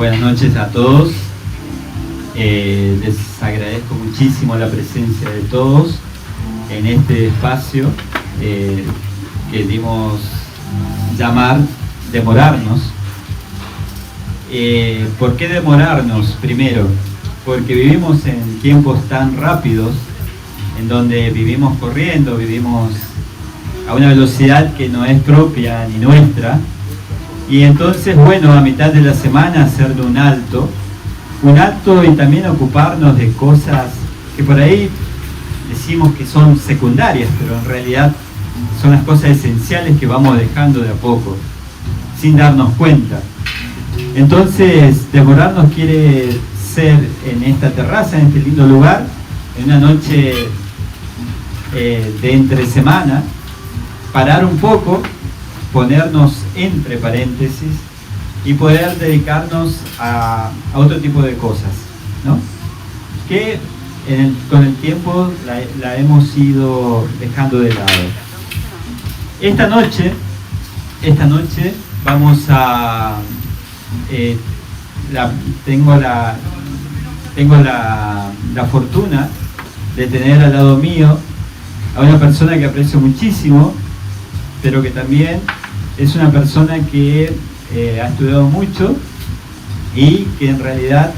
Buenas noches a todos. Les agradezco muchísimo la presencia de todos en este espacio que dimos llamar Demorarnos. ¿Por qué demorarnos? Primero, porque vivimos en tiempos tan rápidos, en donde vivimos corriendo, vivimos a una velocidad que no es propia ni nuestra, y entonces, bueno, a mitad de la semana hacerle un alto y también ocuparnos de cosas que por ahí decimos que son secundarias, pero en realidad son las cosas esenciales que vamos dejando de a poco, sin darnos cuenta. Entonces, demorarnos quiere ser en esta terraza, en este lindo lugar, en una noche de entre semana, parar un poco, ponernos entre paréntesis y poder dedicarnos a otro tipo de cosas, ¿no? Que con el tiempo la hemos ido dejando de lado. Esta noche vamos a... tengo la fortuna de tener al lado mío a una persona que aprecio muchísimo, pero que también es una persona que ha estudiado mucho y que en realidad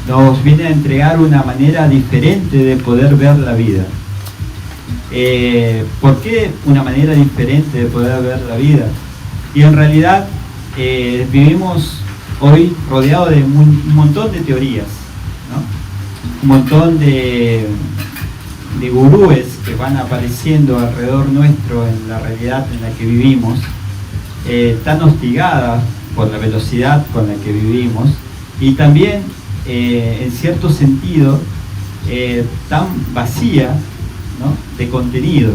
nos viene a entregar una manera diferente de poder ver la vida. ¿Por qué una manera diferente de poder ver la vida? Y en realidad vivimos hoy rodeados de un montón de teorías, ¿no? Un montón de gurúes que van apareciendo alrededor nuestro en la realidad en la que vivimos, tan hostigadas por la velocidad con la que vivimos y también en cierto sentido tan vacía, ¿no?, de contenido.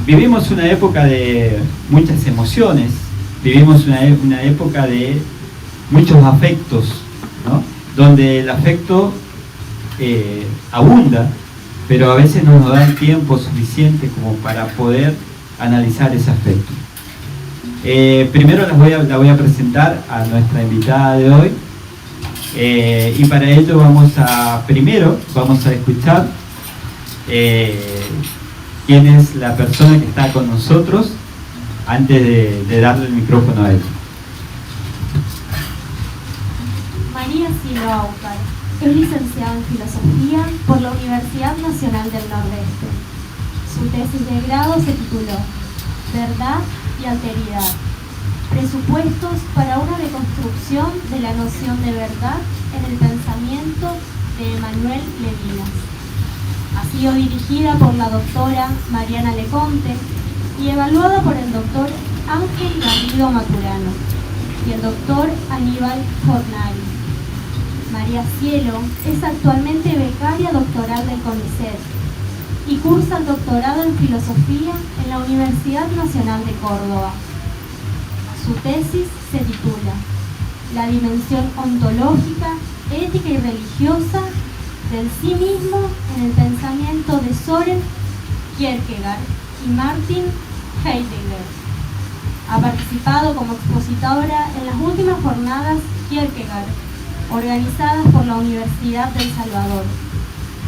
Vivimos una época de muchas emociones, vivimos una época de muchos afectos, ¿no?, donde el afecto abunda, pero a veces no nos da el tiempo suficiente como para poder analizar ese afecto. Primero la voy a presentar a nuestra invitada de hoy, y para ello primero vamos a escuchar quién es la persona que está con nosotros antes de darle el micrófono a ella. María Cielo Aucar es licenciada en Filosofía por la Universidad Nacional del Nordeste. Su tesis de grado se tituló Verdad y Alteridad, presupuestos para una reconstrucción de la noción de verdad en el pensamiento de Emmanuel Levinas. Ha sido dirigida por la doctora Mariana Leconte y evaluada por el doctor Ángel Garrido Maturano y el doctor Aníbal Fornari. María Cielo es actualmente becaria doctoral del CONICET y cursa el doctorado en Filosofía en la Universidad Nacional de Córdoba. Su tesis se titula La dimensión ontológica, ética y religiosa del sí mismo en el pensamiento de Søren Kierkegaard y Martin Heidegger. Ha participado como expositora en las últimas jornadas Kierkegaard, organizadas por la Universidad del Salvador,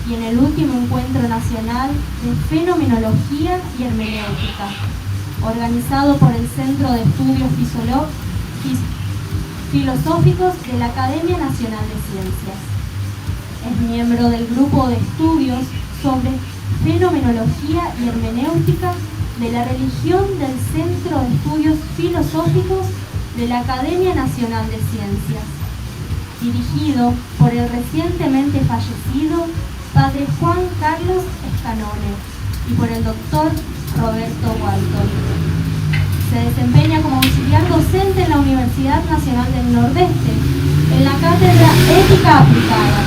y en el último encuentro nacional de Fenomenología y Hermenéutica, organizado por el Centro de Estudios Filosóficos de la Academia Nacional de Ciencias. Es miembro del grupo de estudios sobre Fenomenología y Hermenéutica de la Religión del Centro de Estudios Filosóficos de la Academia Nacional de Ciencias, dirigido por el recientemente fallecido Padre Juan Carlos Scanone y por el doctor Roberto Walton. Se desempeña como auxiliar docente en la Universidad Nacional del Nordeste, en la cátedra Ética Aplicada.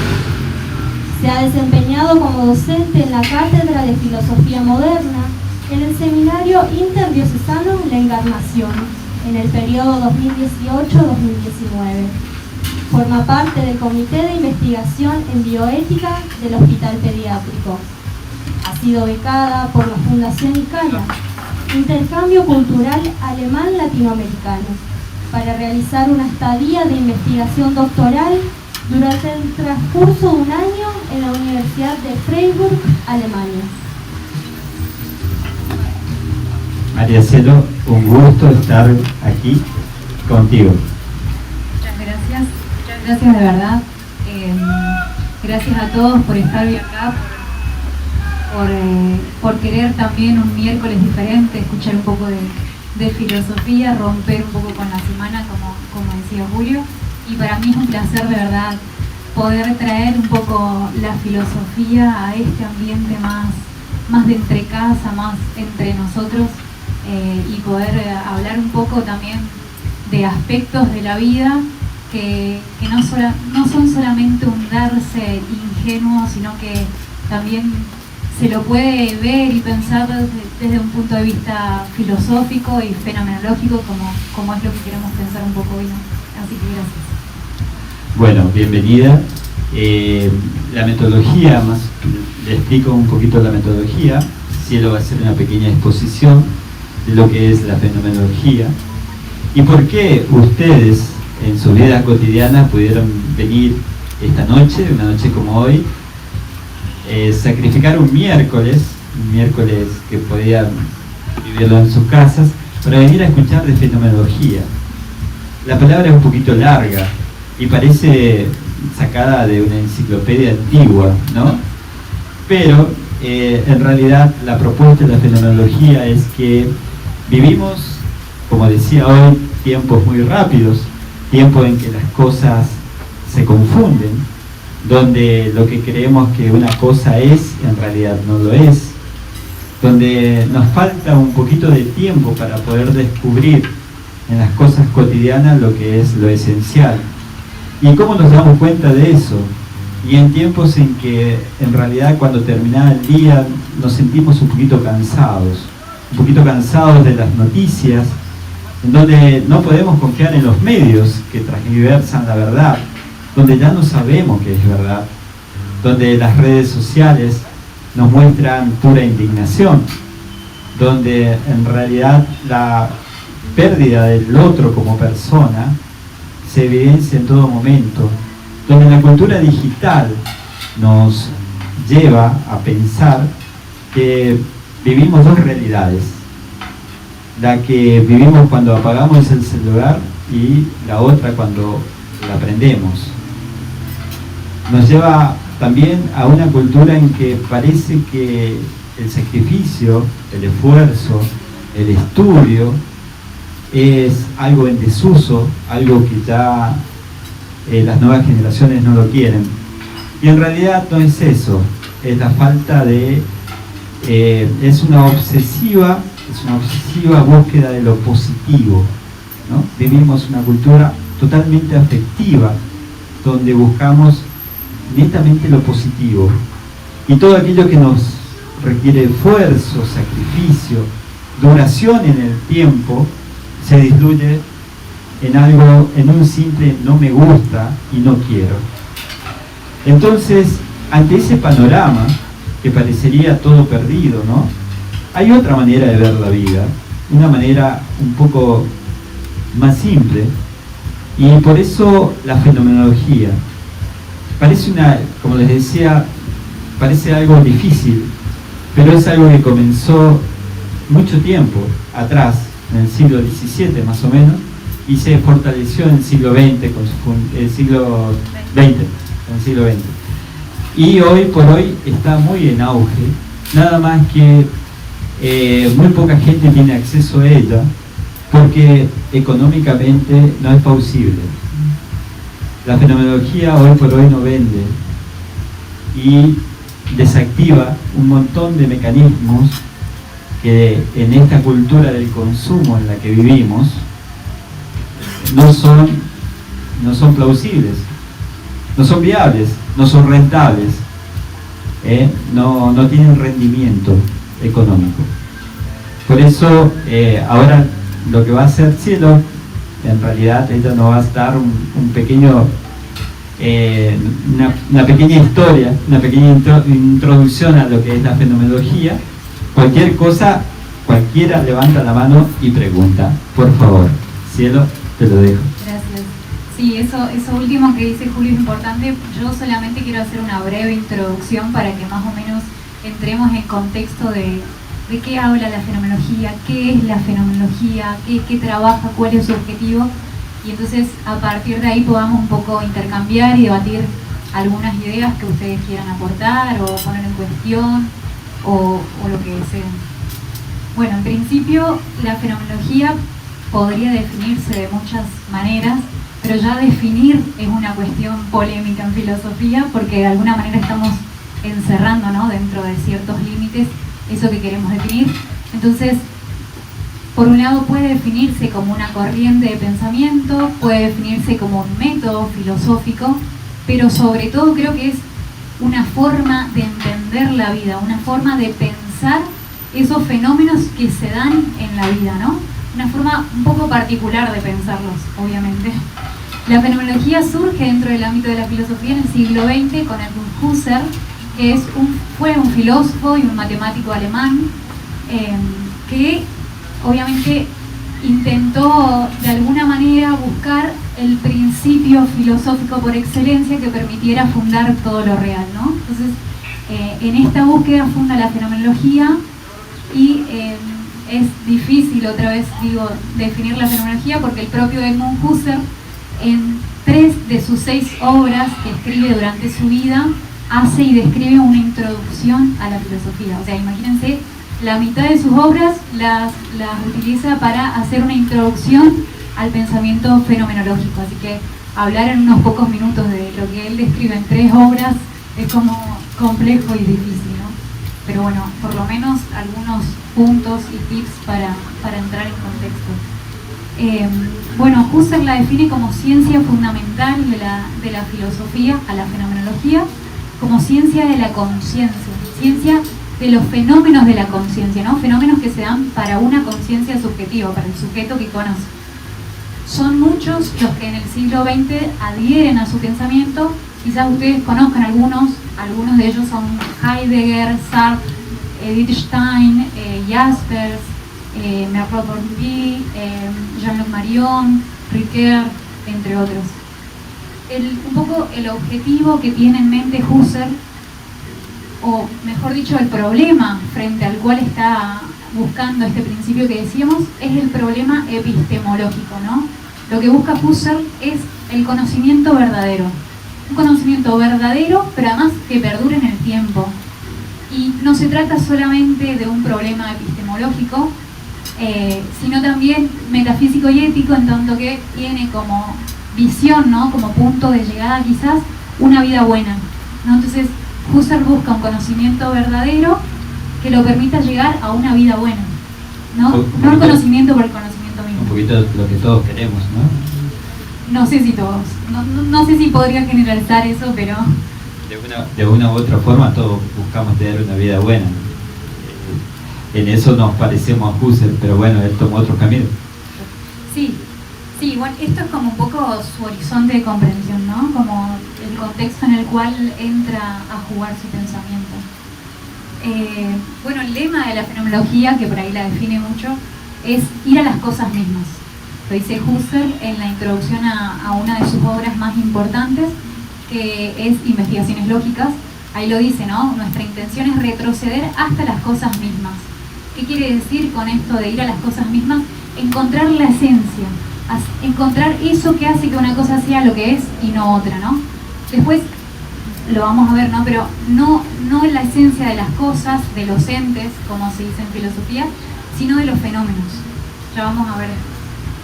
Se ha desempeñado como docente en la cátedra de Filosofía Moderna en el Seminario Interdiocesano La Encarnación, en el periodo 2018-2019. Forma parte del Comité de Investigación en Bioética del Hospital Pediátrico. Ha sido becada por la Fundación ICALA, Intercambio Cultural Alemán Latinoamericano, para realizar una estadía de investigación doctoral durante el transcurso de un año en la Universidad de Freiburg, Alemania. María Cielo, un gusto estar aquí contigo. Muchas gracias de verdad. Gracias a todos por estar hoy acá, por querer también un miércoles diferente, escuchar un poco de filosofía, romper un poco con la semana, como decía Julio. Y para mí es un placer de verdad poder traer un poco la filosofía a este ambiente más de entre casa, más entre nosotros, y poder hablar un poco también de aspectos de la vida que no son solamente un darse ingenuo, sino que también se lo puede ver y pensar desde un punto de vista filosófico y fenomenológico, como es lo que queremos pensar un poco hoy, ¿no? Así que gracias. Bueno, bienvenida. La metodología, le explico un poquito la metodología. Cielo va a hacer una pequeña exposición de lo que es la fenomenología y por qué ustedes en su vida cotidiana pudieron venir esta noche, una noche como hoy, sacrificar un miércoles que podían vivirlo en sus casas, para venir a escuchar de fenomenología. La palabra es un poquito larga y parece sacada de una enciclopedia antigua, ¿no? Pero en realidad la propuesta de la fenomenología es que vivimos, como decía hoy, tiempos muy rápidos, tiempos en que las cosas se confunden, donde lo que creemos que una cosa es, en realidad no lo es, donde nos falta un poquito de tiempo para poder descubrir en las cosas cotidianas lo que es lo esencial. ¿Y cómo nos damos cuenta de eso? Y en tiempos en que en realidad cuando terminaba el día nos sentimos un poquito cansados de las noticias, en donde no podemos confiar en los medios que transversan la verdad, donde ya no sabemos qué es verdad, donde las redes sociales nos muestran pura indignación, donde en realidad la pérdida del otro como persona se evidencia en todo momento, donde la cultura digital nos lleva a pensar que vivimos dos realidades: la que vivimos cuando apagamos el celular y la otra cuando la prendemos. Nos lleva también a una cultura en que parece que el sacrificio, el esfuerzo, el estudio es algo en desuso, algo que ya las nuevas generaciones no lo quieren. Y en realidad no es eso, es la falta de... es una obsesiva búsqueda de lo positivo, ¿no? Vivimos una cultura totalmente afectiva, donde buscamos netamente lo positivo. Y todo aquello que nos requiere esfuerzo, sacrificio, duración en el tiempo, se diluye en algo, en un simple no me gusta y no quiero. Entonces, ante ese panorama que parecería todo perdido, ¿no? Hay otra manera de ver la vida, una manera un poco más simple, y por eso la fenomenología parece como les decía, parece algo difícil, pero es algo que comenzó mucho tiempo atrás, en el siglo XVII más o menos, y se fortaleció en el siglo XX, en el siglo XX. Y hoy por hoy está muy en auge, nada más que muy poca gente tiene acceso a ella, porque económicamente no es posible. La fenomenología hoy por hoy no vende y desactiva un montón de mecanismos que en esta cultura del consumo en la que vivimos no son plausibles, no son viables, no son rentables, no tienen rendimiento económico. Por eso ahora lo que va a hacer Cielo, en realidad ella nos va a dar una pequeña historia, una pequeña introducción a lo que es la fenomenología. Cualquier cosa, cualquiera levanta la mano y pregunta, por favor. Cielo, te lo dejo. Gracias. Sí, eso último que dice Julio es importante. Yo solamente quiero hacer una breve introducción para que más o menos entremos en contexto de qué habla la fenomenología, qué es la fenomenología, qué trabaja, cuál es su objetivo, y entonces a partir de ahí podamos un poco intercambiar y debatir algunas ideas que ustedes quieran aportar o poner en cuestión o lo que deseen. Bueno, en principio la fenomenología podría definirse de muchas maneras, pero ya definir es una cuestión polémica en filosofía porque de alguna manera estamos encerrando, ¿no?, dentro de ciertos límites eso que queremos definir. Entonces, por un lado puede definirse como una corriente de pensamiento, puede definirse como un método filosófico, pero sobre todo creo que es una forma de entender la vida, una forma de pensar esos fenómenos que se dan en la vida, ¿no? Una forma un poco particular de pensarlos, obviamente. La fenomenología surge dentro del ámbito de la filosofía en el siglo XX con Edmund Husserl, que fue un filósofo y un matemático alemán que obviamente intentó de alguna manera buscar el principio filosófico por excelencia que permitiera fundar todo lo real, ¿no? Entonces, en esta búsqueda funda la fenomenología y es difícil, otra vez digo, definir la fenomenología porque el propio Edmund Husserl, en 3 de sus 6 obras que escribe durante su vida, hace y describe una introducción a la filosofía. O sea, imagínense, la mitad de sus obras las utiliza para hacer una introducción al pensamiento fenomenológico. Así que hablar en unos pocos minutos de lo que él describe en 3 obras es como complejo y difícil, ¿no? Pero bueno, por lo menos algunos puntos y tips para entrar en contexto. Bueno, Husserl la define como ciencia fundamental de la filosofía, a la fenomenología, como ciencia de la conciencia, ciencia de los fenómenos de la conciencia, ¿no? Fenómenos que se dan para una conciencia subjetiva, para el sujeto que conoce. Son muchos los que en el siglo XX adhieren a su pensamiento. Quizás ustedes conozcan algunos de ellos son Heidegger, Sartre, Edith Stein, Jaspers, Merleau-Ponty, Jean-Luc Marion, Ricoeur, entre otros. Un poco el objetivo que tiene en mente Husserl, o mejor dicho, el problema frente al cual está buscando este principio que decíamos, es el problema epistemológico, ¿no? Lo que busca Husserl es el conocimiento verdadero. Un conocimiento verdadero, pero además que perdure en el tiempo. Y no se trata solamente de un problema epistemológico, sino también metafísico y ético, en tanto que tiene como visión, ¿no?, como punto de llegada quizás, una vida buena, ¿no? Entonces Husserl busca un conocimiento verdadero que lo permita llegar a una vida buena, ¿no? No el conocimiento por el conocimiento mismo. Un poquito lo que todos queremos, ¿no? No sé si todos, no sé si podría generalizar eso, pero... De una u otra forma todos buscamos tener una vida buena. En eso nos parecemos a Husserl, pero bueno, él tomó otro camino. Sí, bueno, esto es como un poco su horizonte de comprensión, ¿no? Como el contexto en el cual entra a jugar su pensamiento. Bueno, el lema de la fenomenología, que por ahí la define mucho, es ir a las cosas mismas. Lo dice Husserl en la introducción a una de sus obras más importantes, que es Investigaciones Lógicas. Ahí lo dice, ¿no? Nuestra intención es retroceder hasta las cosas mismas. ¿Qué quiere decir con esto de ir a las cosas mismas? Encontrar la esencia, encontrar eso que hace que una cosa sea lo que es y no otra, ¿no? Después lo vamos a ver, ¿no? Pero no en la esencia de las cosas, de los entes, como se dice en filosofía, sino de los fenómenos. Ya vamos a ver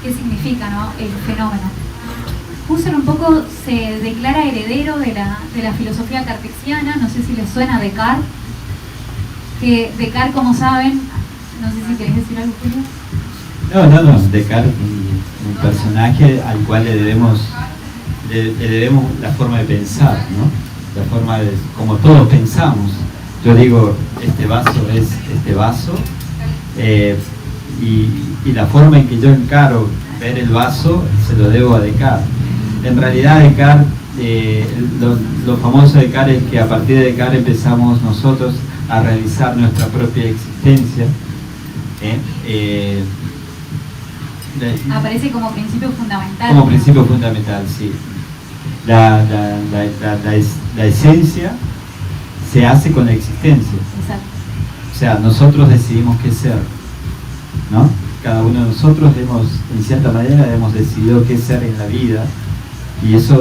qué significa, ¿no?, el fenómeno. Husserl un poco se declara heredero de la filosofía cartesiana. No sé si les suena Descartes, que Descartes, como saben, no sé si querés decir algo, Julio. No, Descartes, un personaje al cual le debemos la forma de pensar, ¿no? La forma de, como todos pensamos. Yo digo, este vaso es este vaso, y la forma en que yo encaro ver el vaso se lo debo a Descartes. En realidad Descartes, lo famoso de Descartes es que a partir de Descartes empezamos nosotros a realizar nuestra propia existencia. Aparece como principio fundamental. Como principio fundamental, sí. La esencia se hace con la existencia. Exacto. O sea, nosotros decidimos qué ser, ¿no? Cada uno de nosotros en cierta manera, hemos decidido qué ser en la vida, y ese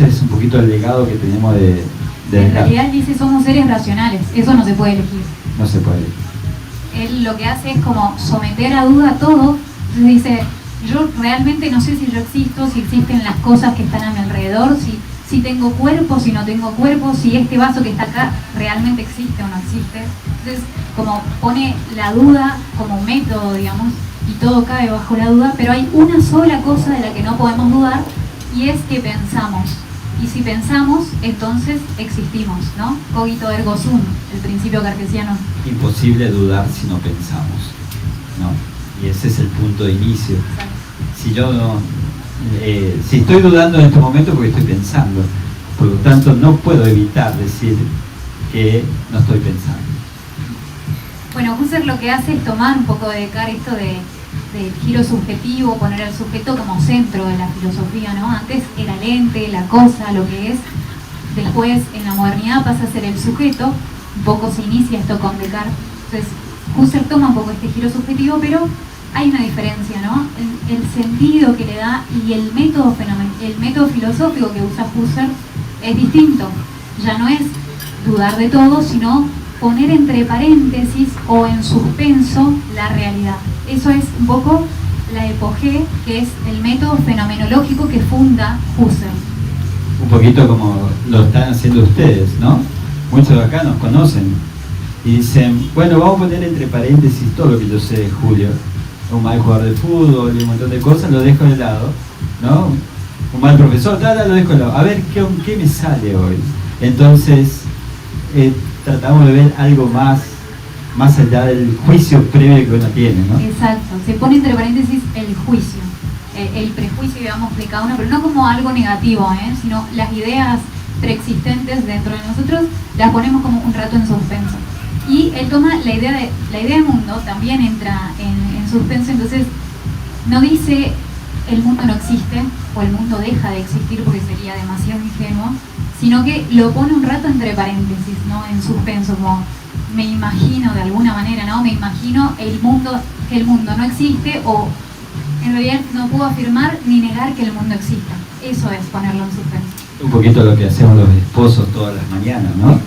es un poquito el legado que tenemos de en realidad dice, somos seres racionales, eso no se puede elegir. No se puede elegir. Él lo que hace es como someter a duda todo. Entonces dice, yo realmente no sé si yo existo, si existen las cosas que están a mi alrededor, si tengo cuerpo, si no tengo cuerpo, si este vaso que está acá realmente existe o no existe. Entonces, como pone la duda como método, digamos, y todo cae bajo la duda, pero hay una sola cosa de la que no podemos dudar, y es que pensamos. Y si pensamos, entonces existimos, ¿no? Cogito ergo sum, el principio cartesiano. Imposible dudar si no pensamos, ¿no? Y ese es el punto de inicio. Exacto. Si yo no, si estoy dudando en este momento, porque estoy pensando, por lo tanto no puedo evitar decir que no estoy pensando. Bueno, Husserl lo que hace es tomar un poco de Descartes esto del giro subjetivo, poner al sujeto como centro de la filosofía, ¿no? Antes era el ente, la cosa, lo que es. Después, en la modernidad pasa a ser el sujeto. Un poco se inicia esto con Descartes. Entonces, Husserl toma un poco este giro subjetivo, pero hay una diferencia, ¿no? El sentido que le da y el método filosófico que usa Husserl es distinto. Ya no es dudar de todo, sino poner entre paréntesis o en suspenso la realidad. Eso es un poco la epogé, que es el método fenomenológico que funda Husserl. Un poquito como lo están haciendo ustedes, ¿no? Muchos de acá nos conocen y dicen, bueno, vamos a poner entre paréntesis todo lo que yo sé de Julio. Un mal jugador de fútbol y un montón de cosas, lo dejo de lado, ¿no? Un mal profesor, lo dejo de lado. A ver, ¿qué me sale hoy? Entonces, tratamos de ver algo más allá del juicio previo que uno tiene, ¿no? Exacto, se pone entre paréntesis el juicio, el prejuicio, digamos, de cada uno, pero no como algo negativo, sino las ideas preexistentes dentro de nosotros las ponemos como un rato en suspenso. Y él toma la idea del mundo, también entra en suspenso, entonces no dice el mundo no existe o el mundo deja de existir porque sería demasiado ingenuo, sino que lo pone un rato entre paréntesis, ¿no? En suspenso, como me imagino de alguna manera, ¿no? Me imagino que el mundo no existe, o en realidad no puedo afirmar ni negar que el mundo exista. Eso es ponerlo en suspenso. Un poquito lo que hacemos los esposos todas las mañanas, ¿no?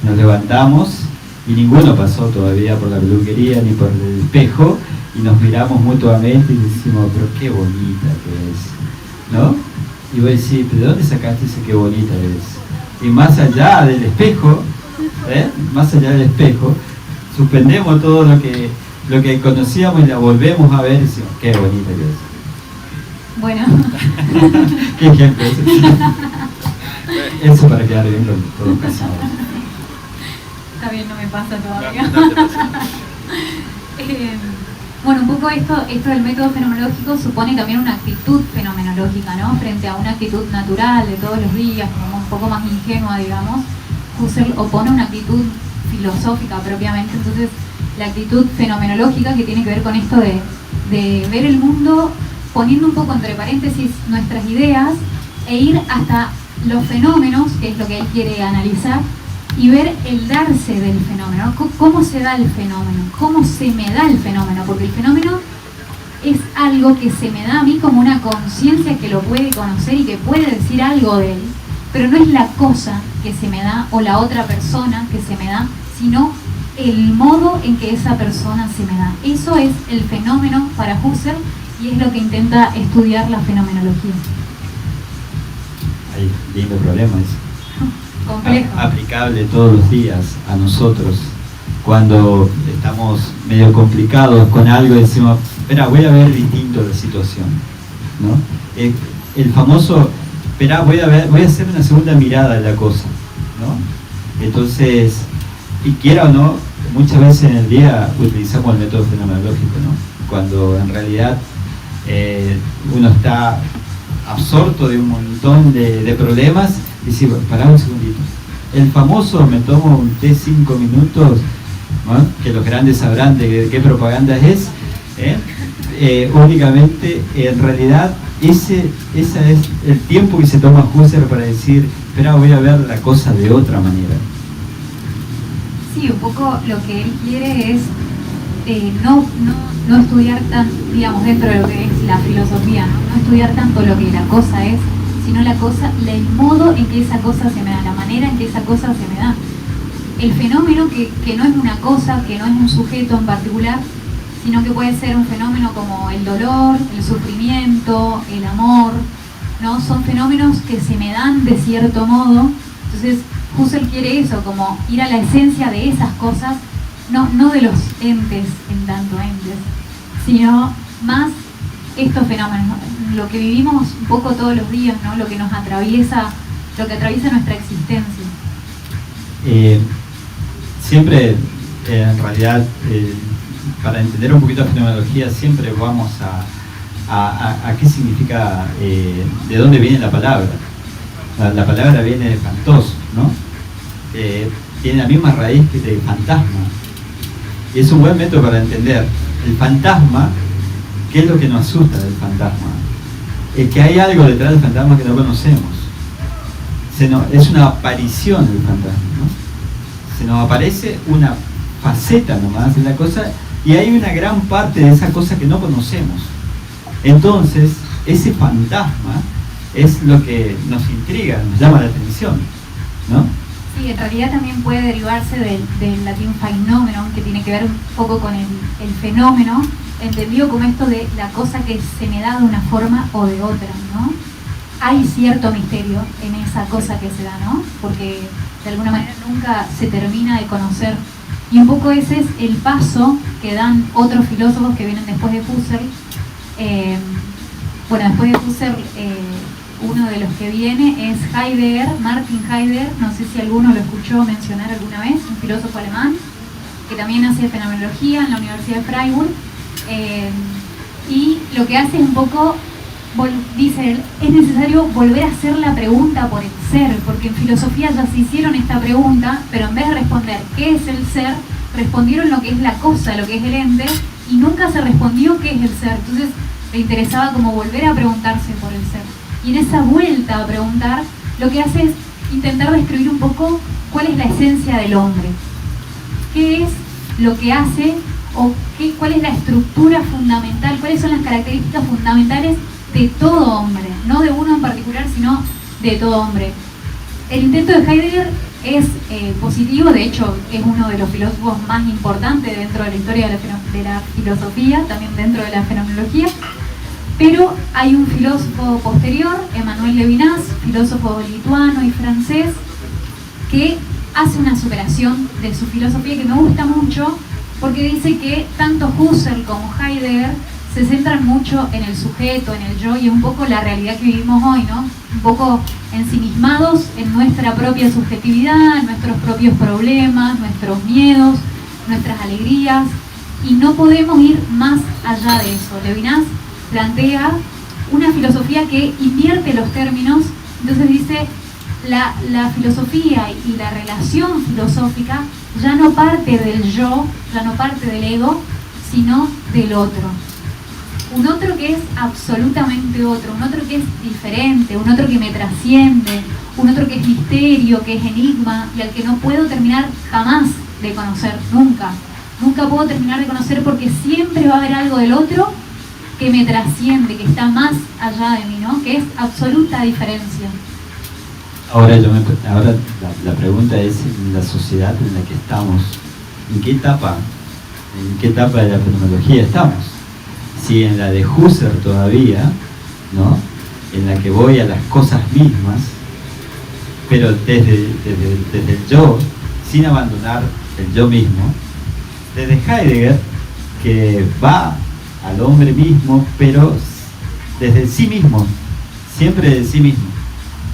Nos levantamos y ninguno pasó todavía por la peluquería ni por el espejo y nos miramos mutuamente y decimos, pero qué bonita que es, ¿no? Y vos decís, ¿de dónde sacaste ese qué bonita es? Y más allá del espejo, suspendemos todo lo que conocíamos y la volvemos a ver y decimos, qué bonita que es. Bueno. ¿Qué ejemplo es? Eso para quedar bien con todos casados. Está bien, no me pasa todavía. Bueno, un poco esto del método fenomenológico supone también una actitud fenomenológica, ¿no? Frente a una actitud natural de todos los días, como un poco más ingenua, digamos. Husserl opone una actitud filosófica propiamente, entonces la actitud fenomenológica que tiene que ver con esto de ver el mundo poniendo un poco entre paréntesis nuestras ideas e ir hasta los fenómenos, que es lo que él quiere analizar, y ver el darse del fenómeno, cómo se da el fenómeno, cómo se me da el fenómeno, porque el fenómeno es algo que se me da a mí como una conciencia que lo puede conocer y que puede decir algo de él, pero no es la cosa que se me da o la otra persona que se me da, sino el modo en que esa persona se me da. Eso es el fenómeno para Husserl y es lo que intenta estudiar la fenomenología. Hay lindo problema eso. Complejo. Aplicable todos los días a nosotros. Cuando estamos medio complicados con algo, decimos, espera, voy a ver distinto la situación, ¿no? El famoso, espera, voy a hacer una segunda mirada de la cosa, ¿no? Entonces, y quiera o no, muchas veces en el día utilizamos el método fenomenológico, ¿no? Cuando en realidad uno está absorto de un montón de problemas, y dice, pará un segundito. El famoso, me tomo un té 5 minutos, ¿no? Que los grandes sabrán de qué propaganda es, únicamente, en realidad, ese es el tiempo que se toma Husserl para decir, espera, voy a ver la cosa de otra manera. Sí, un poco lo que él quiere es no estudiar tan, digamos, dentro de lo que es la filosofía, no estudiar tanto lo que la cosa es, sino el modo en que esa cosa se me da, la manera en que esa cosa se me da. El fenómeno que no es una cosa, que no es un sujeto en particular, sino que puede ser un fenómeno como el dolor, el sufrimiento, el amor, ¿no? Son fenómenos que se me dan de cierto modo. Entonces Husserl quiere eso, como ir a la esencia de esas cosas, no de los entes en tanto entes, sino más estos fenómenos, ¿no? Lo que vivimos un poco todos los días, ¿no? Lo que nos atraviesa, lo que atraviesa nuestra existencia. Siempre, en realidad, para entender un poquito la fenomenología, siempre vamos a qué significa, de dónde viene la palabra. La palabra viene de fantos, ¿no? Tiene la misma raíz que de fantasma. Y es un buen método para entender el fantasma. ¿Qué es lo que nos asusta del fantasma? Es que hay algo detrás del fantasma que no conocemos. Es una aparición del fantasma, ¿no? Se nos aparece una faceta nomás de la cosa, y hay una gran parte de esa cosa que no conocemos. Entonces, ese fantasma es lo que nos intriga, nos llama la atención, ¿no? Sí, en realidad también puede derivarse del latín phenomenon, que tiene que ver un poco con el fenómeno, entendido como esto de la cosa que se me da de una forma o de otra, ¿no? Hay cierto misterio en esa cosa que se da, ¿no? Porque de alguna manera nunca se termina de conocer. Y un poco ese es el paso que dan otros filósofos que vienen después de Husserl. Después de Husserl, uno de los que viene es Heidegger, Martin Heidegger, no sé si alguno lo escuchó mencionar alguna vez, un filósofo alemán, que también hace fenomenología en la Universidad de Freiburg. Y lo que hace es un poco, dice él, es necesario volver a hacer la pregunta por el ser, porque en filosofía ya se hicieron esta pregunta, pero en vez de responder qué es el ser, respondieron lo que es la cosa, lo que es el ente, y nunca se respondió qué es el ser. Entonces le interesaba como volver a preguntarse por el ser. Y en esa vuelta a preguntar, lo que hace es intentar describir un poco cuál es la esencia del hombre, qué es lo que hace, o cuál es la estructura fundamental, cuáles son las características fundamentales de todo hombre, no de uno en particular, sino de todo hombre. El intento de Heidegger es positivo, de hecho es uno de los filósofos más importantes dentro de la historia de la filosofía, también dentro de la fenomenología, pero hay un filósofo posterior, Emmanuel Levinas, filósofo lituano y francés, que hace una superación de su filosofía que me gusta mucho, porque dice que tanto Husserl como Heidegger se centran mucho en el sujeto, en el yo, y un poco la realidad que vivimos hoy, ¿no? Un poco ensimismados en nuestra propia subjetividad, en nuestros propios problemas, nuestros miedos, nuestras alegrías, y no podemos ir más allá de eso. Levinas plantea una filosofía que invierte los términos, entonces dice, la filosofía y la relación filosófica ya no parte del yo, ya no parte del ego, sino del otro. Un otro que es absolutamente otro, un otro que es diferente, un otro que me trasciende, un otro que es misterio, que es enigma, y al que no puedo terminar jamás de conocer, nunca. Nunca puedo terminar de conocer, porque siempre va a haber algo del otro que me trasciende, que está más allá de mí, ¿no? Que es absoluta diferencia. Ahora la pregunta es, en la sociedad en la que estamos, ¿en qué etapa de la fenomenología estamos? Si en la de Husserl todavía, ¿no? En la que voy a las cosas mismas, pero desde el yo, sin abandonar el yo mismo, desde Heidegger, que va al hombre mismo, pero desde sí mismo, siempre de sí mismo.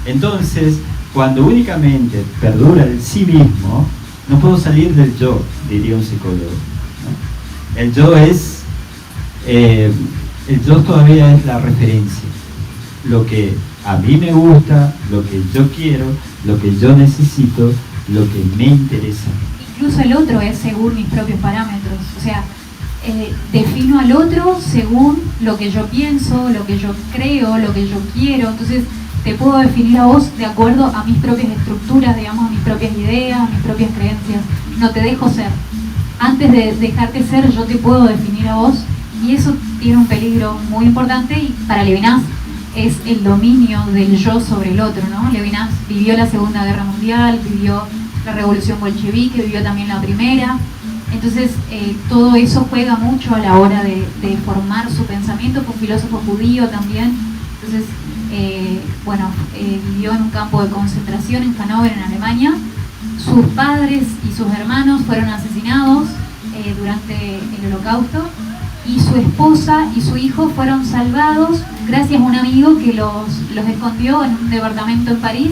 Entonces, cuando únicamente perdura el sí mismo, no puedo salir del yo, diría un psicólogo, ¿no? El yo todavía es la referencia, lo que a mí me gusta, lo que yo quiero, lo que yo necesito, lo que me interesa. Incluso el otro es según mis propios parámetros, o sea, defino al otro según lo que yo pienso, lo que yo creo, lo que yo quiero. Entonces te puedo definir a vos de acuerdo a mis propias estructuras, digamos, a mis propias ideas, a mis propias creencias. No te dejo ser. Antes de dejarte ser, yo te puedo definir a vos, y eso tiene un peligro muy importante. Y para Levinas es el dominio del yo sobre el otro, ¿no? Levinas vivió la Segunda Guerra Mundial, vivió la Revolución Bolchevique, vivió también la Primera. Entonces todo eso juega mucho a la hora de formar su pensamiento. Fue un filósofo judío también. Entonces vivió en un campo de concentración en Hannover, en Alemania. Sus padres y sus hermanos fueron asesinados durante el Holocausto, y su esposa y su hijo fueron salvados gracias a un amigo que los escondió en un departamento en París.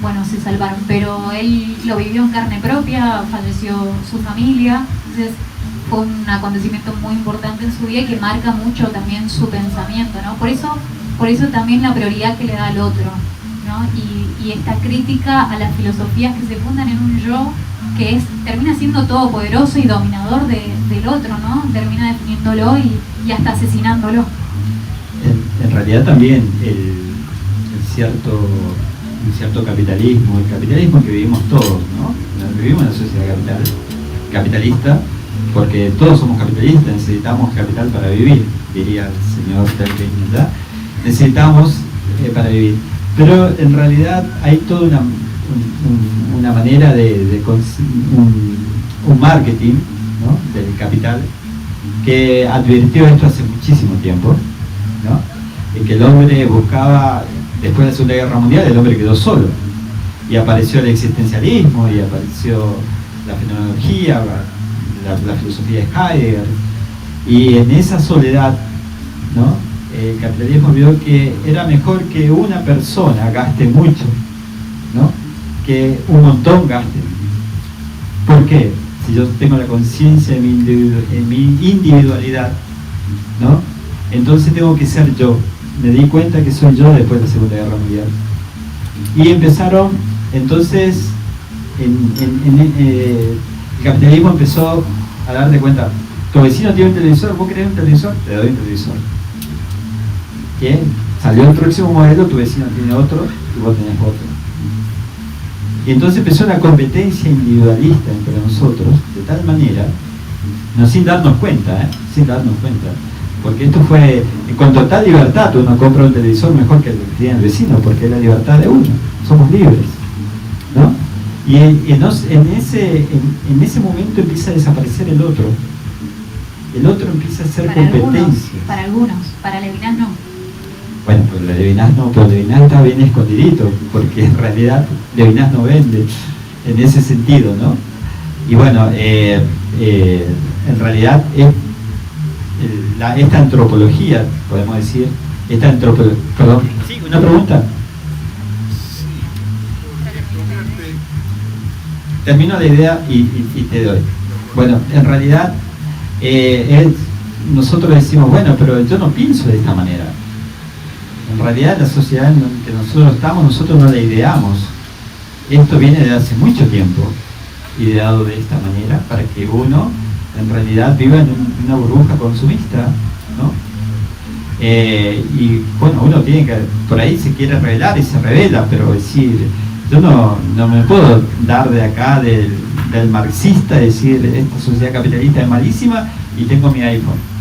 Bueno, se salvaron, pero él lo vivió en carne propia, falleció su familia. Entonces fue un acontecimiento muy importante en su vida y que marca mucho también su pensamiento, ¿no? Por eso también la prioridad que le da al otro, ¿no? Y esta crítica a las filosofías que se fundan en un yo que termina siendo todopoderoso y dominador del otro, ¿no? Termina definiéndolo y hasta asesinándolo. En realidad también el cierto capitalismo, el capitalismo que vivimos todos, ¿no? Vivimos en una sociedad capitalista, porque todos somos capitalistas, necesitamos capital para vivir, diría el señor Terkel, ¿verdad? Necesitamos para vivir. Pero en realidad hay toda una manera un marketing, ¿no? Del capital, que advirtió esto hace muchísimo tiempo, ¿no? Y que el hombre buscaba, después de la Segunda Guerra Mundial, el hombre quedó solo, y apareció el existencialismo, y apareció la fenomenología, la filosofía de Heidegger, y en esa soledad, ¿no? El capitalismo vio que era mejor que una persona gaste mucho, ¿no? Que un montón gaste. ¿Por qué? Si yo tengo la conciencia en mi individualidad, ¿no? Entonces tengo que ser yo. Me di cuenta que soy yo después de la Segunda Guerra Mundial. Y empezaron, entonces, el capitalismo empezó a darte cuenta: tu vecino tiene un televisor, ¿vos querés un televisor? Te doy un televisor. ¿Qué? Salió el próximo modelo, tu vecino tiene otro y vos tenés otro. Y entonces empezó una competencia individualista entre nosotros, de tal manera, no sin darnos cuenta, porque esto fue con total libertad. Uno compra un televisor mejor que el que tiene el vecino, porque es la libertad de uno, somos libres, ¿no? Y en ese momento empieza a desaparecer el otro empieza a ser competencia. Para algunos, para Levinas no. Bueno, pues Levinas no, pero Levinas está bien escondidito, porque en realidad Levinas no vende en ese sentido, ¿no? Y bueno, en realidad esta antropología, podemos decir, perdón, ¿sí? ¿Una pregunta? Termino la idea y te doy. Bueno, en realidad nosotros decimos, bueno, pero yo no pienso de esta manera. En realidad la sociedad en la que nosotros estamos, nosotros no la ideamos. Esto viene de hace mucho tiempo, ideado de esta manera, para que uno en realidad viva en una burbuja consumista, ¿no? Y bueno, uno tiene que, por ahí se quiere revelar y se revela, pero decir, yo no me puedo dar de acá del marxista, decir esta sociedad capitalista es malísima y tengo mi iPhone.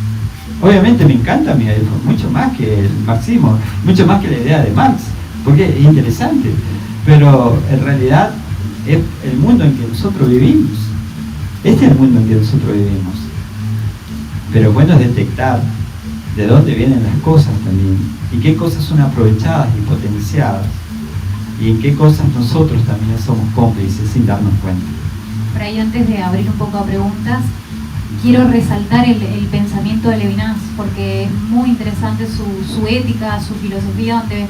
Obviamente me encanta mi iPhone, mucho más que el marxismo, mucho más que la idea de Marx, porque es interesante, pero en realidad es el mundo en que nosotros vivimos. Este es el mundo en que nosotros vivimos. Pero bueno es detectar de dónde vienen las cosas también, y qué cosas son aprovechadas y potenciadas, y en qué cosas nosotros también somos cómplices sin darnos cuenta. Por ahí, antes de abrir un poco a preguntas, quiero resaltar el pensamiento de Levinas, porque es muy interesante su ética, su filosofía, donde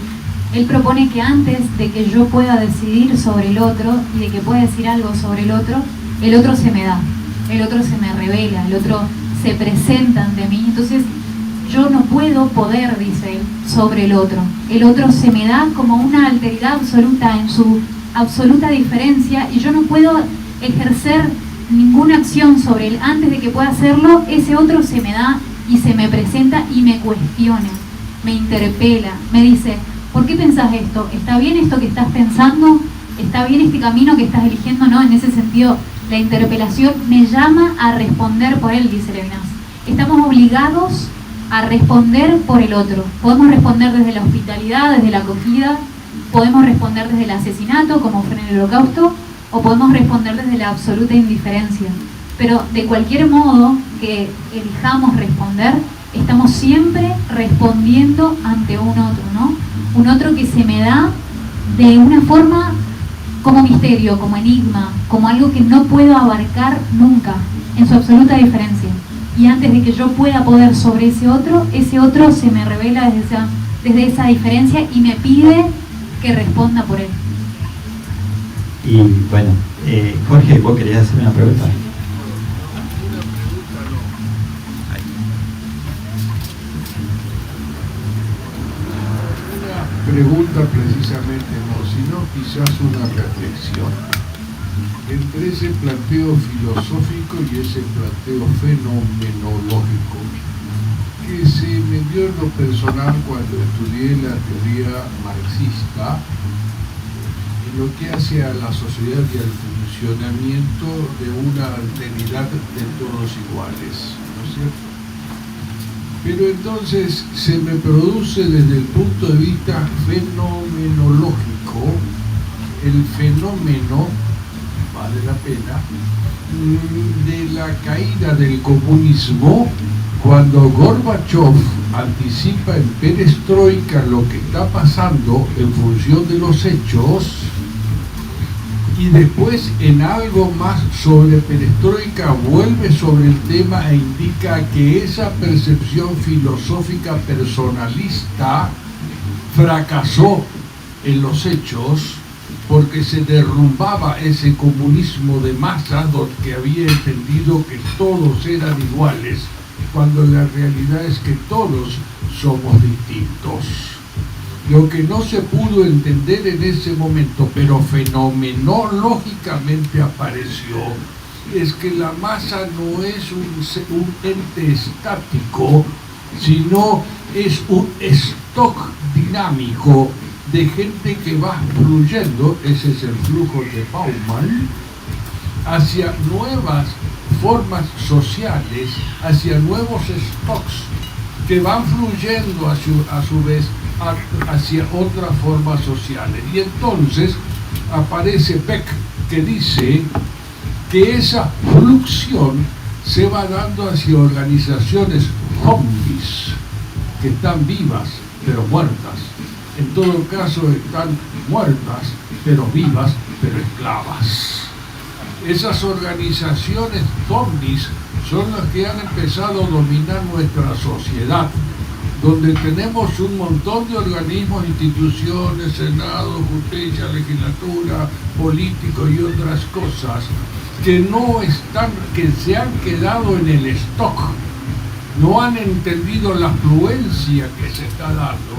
él propone que antes de que yo pueda decidir sobre el otro y de que pueda decir algo sobre el otro se me da, el otro se me revela, el otro se presenta ante mí. Entonces yo no puedo poder, dice él, sobre el otro se me da como una alteridad absoluta, en su absoluta diferencia, y yo no puedo ejercer ninguna acción sobre él antes de que pueda hacerlo, ese otro se me da y se me presenta y me cuestiona, me interpela, me dice, ¿por qué pensás esto? ¿Está bien esto que estás pensando? ¿Está bien este camino que estás eligiendo? No, en ese sentido, la interpelación me llama a responder por él, dice Levinas. Estamos obligados a responder por el otro. Podemos responder desde la hospitalidad, desde la acogida, podemos responder desde el asesinato, como fue en el Holocausto, o podemos responder desde la absoluta indiferencia. Pero de cualquier modo que elijamos responder, estamos siempre respondiendo ante un otro, ¿no? Un otro que se me da de una forma como misterio, como enigma, como algo que no puedo abarcar nunca, en su absoluta diferencia. Y antes de que yo pueda poder sobre ese otro se me revela desde esa diferencia y me pide que responda por él. Y bueno, Jorge, ¿vos querías hacer una pregunta? Una pregunta precisamente no, sino quizás una reflexión. Entre ese planteo filosófico y ese planteo fenomenológico que se me dio en lo personal cuando estudié la teoría marxista, en lo que hace a la sociedad y al funcionamiento de una alteridad de todos iguales, ¿no es cierto? Pero entonces se me produce desde el punto de vista fenomenológico el fenómeno, vale la pena, de la caída del comunismo cuando Gorbachev anticipa en Perestroika lo que está pasando en función de los hechos, y después en algo más sobre Perestroika vuelve sobre el tema e indica que esa percepción filosófica personalista fracasó en los hechos porque se derrumbaba ese comunismo de masas que había entendido que todos eran iguales, cuando la realidad es que todos somos distintos. Lo que no se pudo entender en ese momento, pero fenomenológicamente apareció, es que la masa no es un ente estático, sino es un stock dinámico de gente que va fluyendo, ese es el flujo de Bauman, hacia nuevas formas sociales, hacia nuevos stocks que van fluyendo a su vez hacia otras formas sociales. Y entonces aparece Beck, que dice que esa fluxión se va dando hacia organizaciones zombies que están vivas pero muertas. En todo caso están muertas pero vivas pero esclavas. Esas organizaciones zombies son las que han empezado a dominar nuestra sociedad, donde tenemos un montón de organismos, instituciones, Senado, justicia, legislatura, político y otras cosas que no están, que se han quedado en el stock, no han entendido la fluencia que se está dando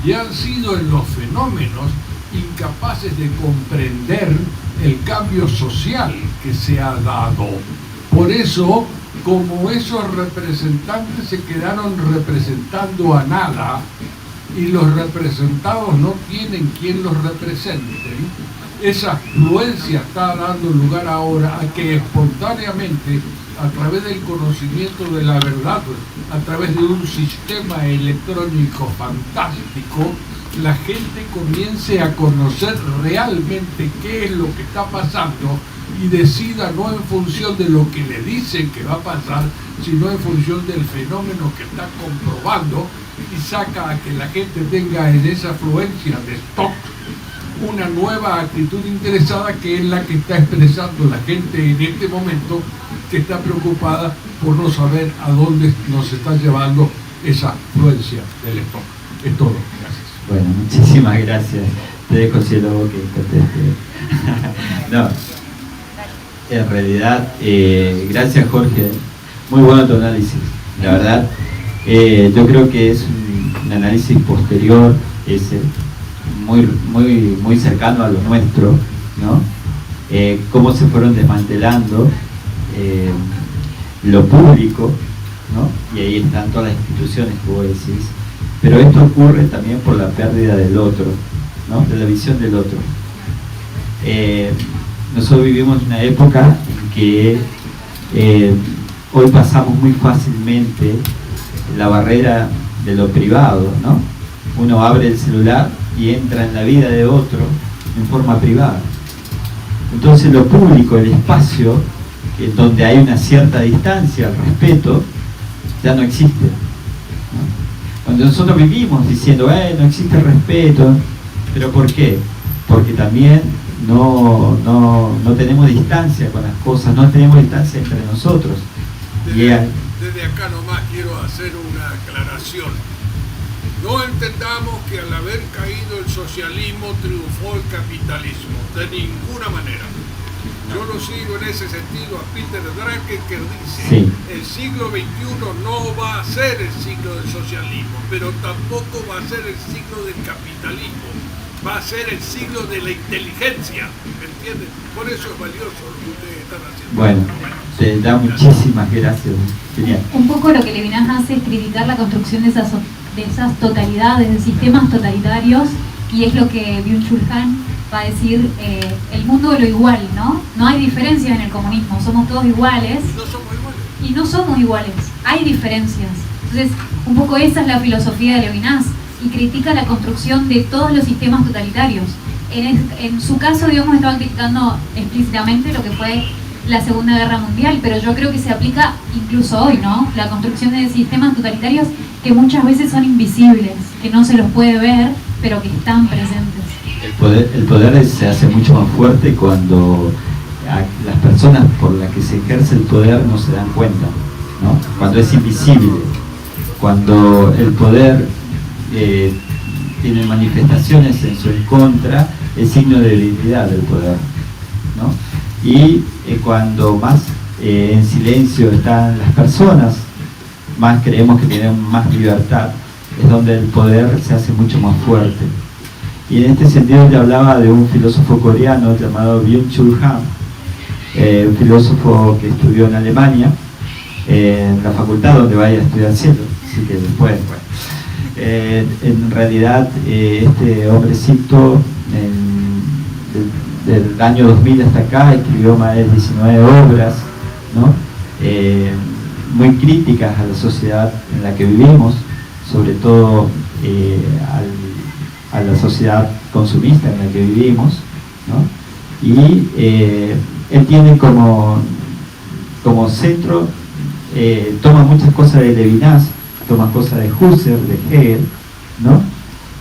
y han sido en los fenómenos incapaces de comprender el cambio social que se ha dado. Por eso, como esos representantes se quedaron representando a nada y los representados no tienen quien los represente, esa fluencia está dando lugar ahora a que espontáneamente, a través del conocimiento de la verdad, a través de un sistema electrónico fantástico, la gente comience a conocer realmente qué es lo que está pasando y decida no en función de lo que le dicen que va a pasar, sino en función del fenómeno que está comprobando, y saca a que la gente tenga en esa fluencia de stock una nueva actitud interesada, que es la que está expresando la gente en este momento, que está preocupada por no saber a dónde nos está llevando esa fluencia del stock. Es todo. Gracias. Bueno, muchísimas gracias. Te dejo, Cielo, que conteste. No, en realidad, gracias, Jorge. Muy bueno tu análisis, la verdad. Yo creo que es un análisis posterior, ese, muy cercano a lo nuestro, ¿no? Cómo se fueron desmantelando lo público, ¿no? Y ahí están todas las instituciones que vos decís, pero esto ocurre también por la pérdida del otro, ¿no? De la visión del otro. Nosotros vivimos una época en que hoy pasamos muy fácilmente la barrera de lo privado, ¿no? Uno abre el celular y entra en la vida de otro en forma privada. Entonces lo público, el espacio, donde hay una cierta distancia, el respeto, ya no existe, ¿no? Cuando nosotros vivimos diciendo, no existe respeto, ¿pero por qué? Porque también no tenemos distancia con las cosas, no tenemos distancia entre nosotros. Desde acá nomás quiero hacer una aclaración. No entendamos que al haber caído el socialismo triunfó el capitalismo, de ninguna manera. Yo lo sigo en ese sentido a Peter Drucker, que dice, sí, el siglo XXI no va a ser el siglo del socialismo, pero tampoco va a ser el siglo del capitalismo, va a ser el siglo de la inteligencia, ¿me entiendes? Por eso es valioso lo que ustedes están haciendo. Bueno, te da muchísimas gracias. Genial. Un poco lo que Levinas hace es criticar la construcción de esas totalidades, de sistemas totalitarios, y es lo que Byung-Chul Han va a decir, el mundo de lo igual, ¿no? No hay diferencias en el comunismo, somos todos iguales. No somos iguales. Y no somos iguales, hay diferencias. Entonces, un poco esa es la filosofía de Levinas, y critica la construcción de todos los sistemas totalitarios. En su caso, digamos, estaba criticando explícitamente lo que fue la Segunda Guerra Mundial, pero yo creo que se aplica incluso hoy, ¿no? La construcción de sistemas totalitarios que muchas veces son invisibles, que no se los puede ver, pero que están presentes. El poder se hace mucho más fuerte cuando las personas por las que se ejerce el poder no se dan cuenta, ¿no? Cuando es invisible, cuando el poder tiene manifestaciones en su contra, es signo de debilidad del poder, ¿no? Y cuando más en silencio están las personas, más creemos que tienen más libertad, es donde el poder se hace mucho más fuerte. Y en este sentido yo hablaba de un filósofo coreano llamado Byung-Chul Han, un filósofo que estudió en Alemania, en la facultad donde vaya a estudiar cielo, así que después, bueno. En realidad este hombrecito del año 2000 hasta acá escribió más de 19 obras, ¿no? Muy críticas a la sociedad en la que vivimos, sobre todo a la sociedad consumista en la que vivimos, ¿no? Y él tiene como centro, toma muchas cosas de Levinas, toma cosas de Husserl, de Hegel, ¿no?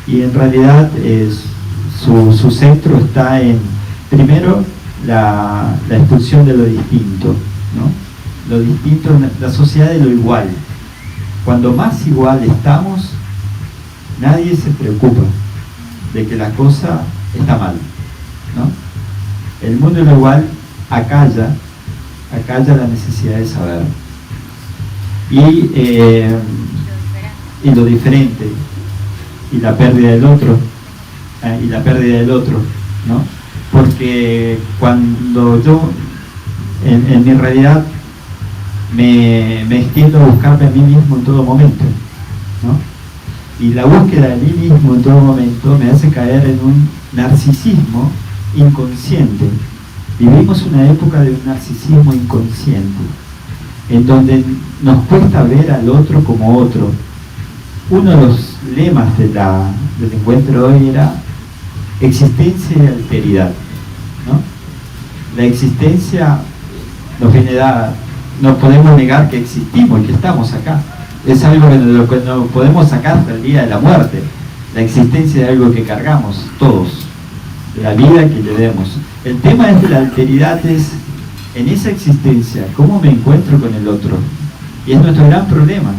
Y en realidad su centro está en, primero, la expulsión de lo distinto, ¿no? Lo distinto, la sociedad de lo igual. Cuando más igual estamos, nadie se preocupa de que la cosa está mal, ¿no? El mundo de lo igual acalla la necesidad de saber. Y lo diferente, y la pérdida del otro, ¿no? Porque cuando yo, en mi realidad, me extiendo a buscarme a mí mismo en todo momento, ¿no? Y la búsqueda de mí mismo en todo momento me hace caer en un narcisismo inconsciente. Vivimos una época de un narcisismo inconsciente, en donde nos cuesta ver al otro como otro. Uno de los lemas del encuentro de hoy era existencia y alteridad, ¿no? La existencia nos viene dada, no podemos negar que existimos y que estamos acá. Es algo que no podemos sacar hasta el día de la muerte. La existencia es algo que cargamos todos, la vida que le demos. El tema de la alteridad es, en esa existencia, ¿cómo me encuentro con el otro? Y es nuestro gran problema.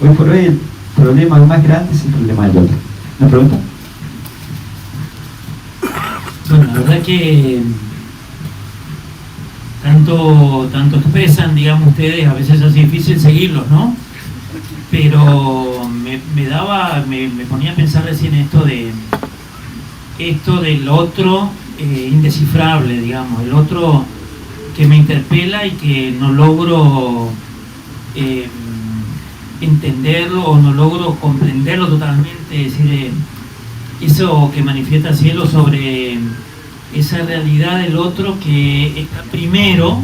Hoy por hoy el problema más grande es el problema del otro. ¿Una pregunta? Bueno, la verdad que tanto expresan, digamos, ustedes, a veces es difícil seguirlos, ¿no? Pero me ponía a pensar recién esto del otro indescifrable, digamos, el otro que me interpela y que no logro entenderlo o no logro comprenderlo totalmente. Es decir, eso que manifiesta Cielo sobre esa realidad del otro que está primero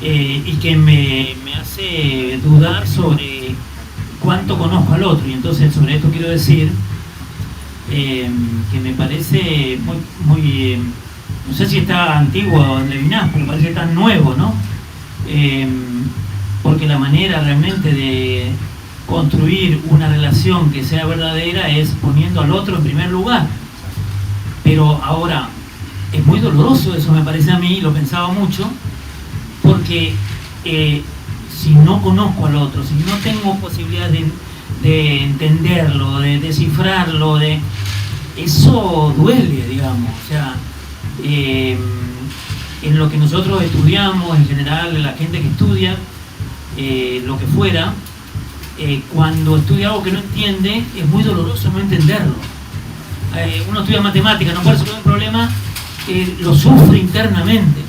y que me hace dudar sobre cuánto conozco al otro. Y entonces sobre esto quiero decir que me parece muy no sé si está antiguo Levinas, pero me parece tan nuevo, ¿no? Porque la manera realmente de construir una relación que sea verdadera es poniendo al otro en primer lugar. Pero ahora, es muy doloroso eso, me parece a mí, lo pensaba mucho, porque si no conozco al otro, si no tengo posibilidad de entenderlo, de descifrarlo, eso duele, digamos. O sea, en lo que nosotros estudiamos, en general, la gente que estudia, lo que fuera, cuando estudia algo que no entiende, es muy doloroso no entenderlo. Uno estudia matemáticas, no puede resolver un problema, lo sufre internamente.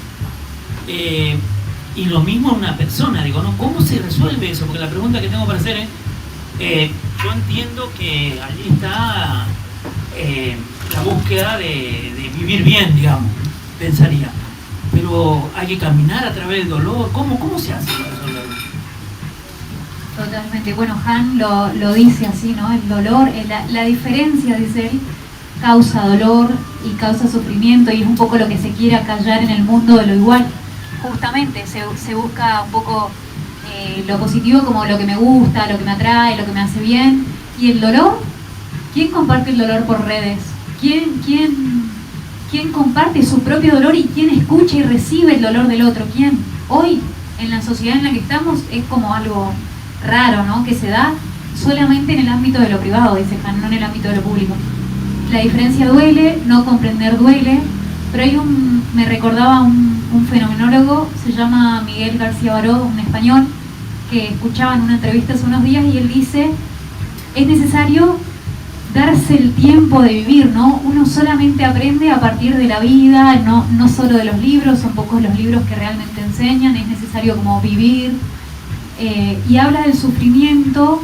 Y lo mismo en una persona, digo, ¿no? ¿Cómo se resuelve eso? Porque la pregunta que tengo para hacer es, yo entiendo que allí está la búsqueda de vivir bien, digamos, pensaría. Pero hay que caminar a través del dolor. ¿Cómo se hace para resolverlo? Totalmente. Bueno, Han lo dice así, ¿no? El dolor, la diferencia, dice él, causa dolor y causa sufrimiento, y es un poco lo que se quiere acallar en el mundo de lo igual. Justamente se busca un poco lo positivo como lo que me gusta, lo que me atrae, lo que me hace bien. ¿Y el dolor? ¿Quién comparte el dolor por redes? ¿Quién comparte su propio dolor y quién escucha y recibe el dolor del otro? ¿Quién? Hoy, en la sociedad en la que estamos, es como algo raro, ¿no? Que se da solamente en el ámbito de lo privado, dice Han, no en el ámbito de lo público. La diferencia duele, no comprender duele, pero me recordaba un fenomenólogo, se llama Miguel García Baró, un español, que escuchaba en una entrevista hace unos días, y él dice, es necesario darse el tiempo de vivir, ¿no? Uno solamente aprende a partir de la vida, no solo de los libros, son pocos los libros que realmente enseñan, es necesario como vivir, y habla del sufrimiento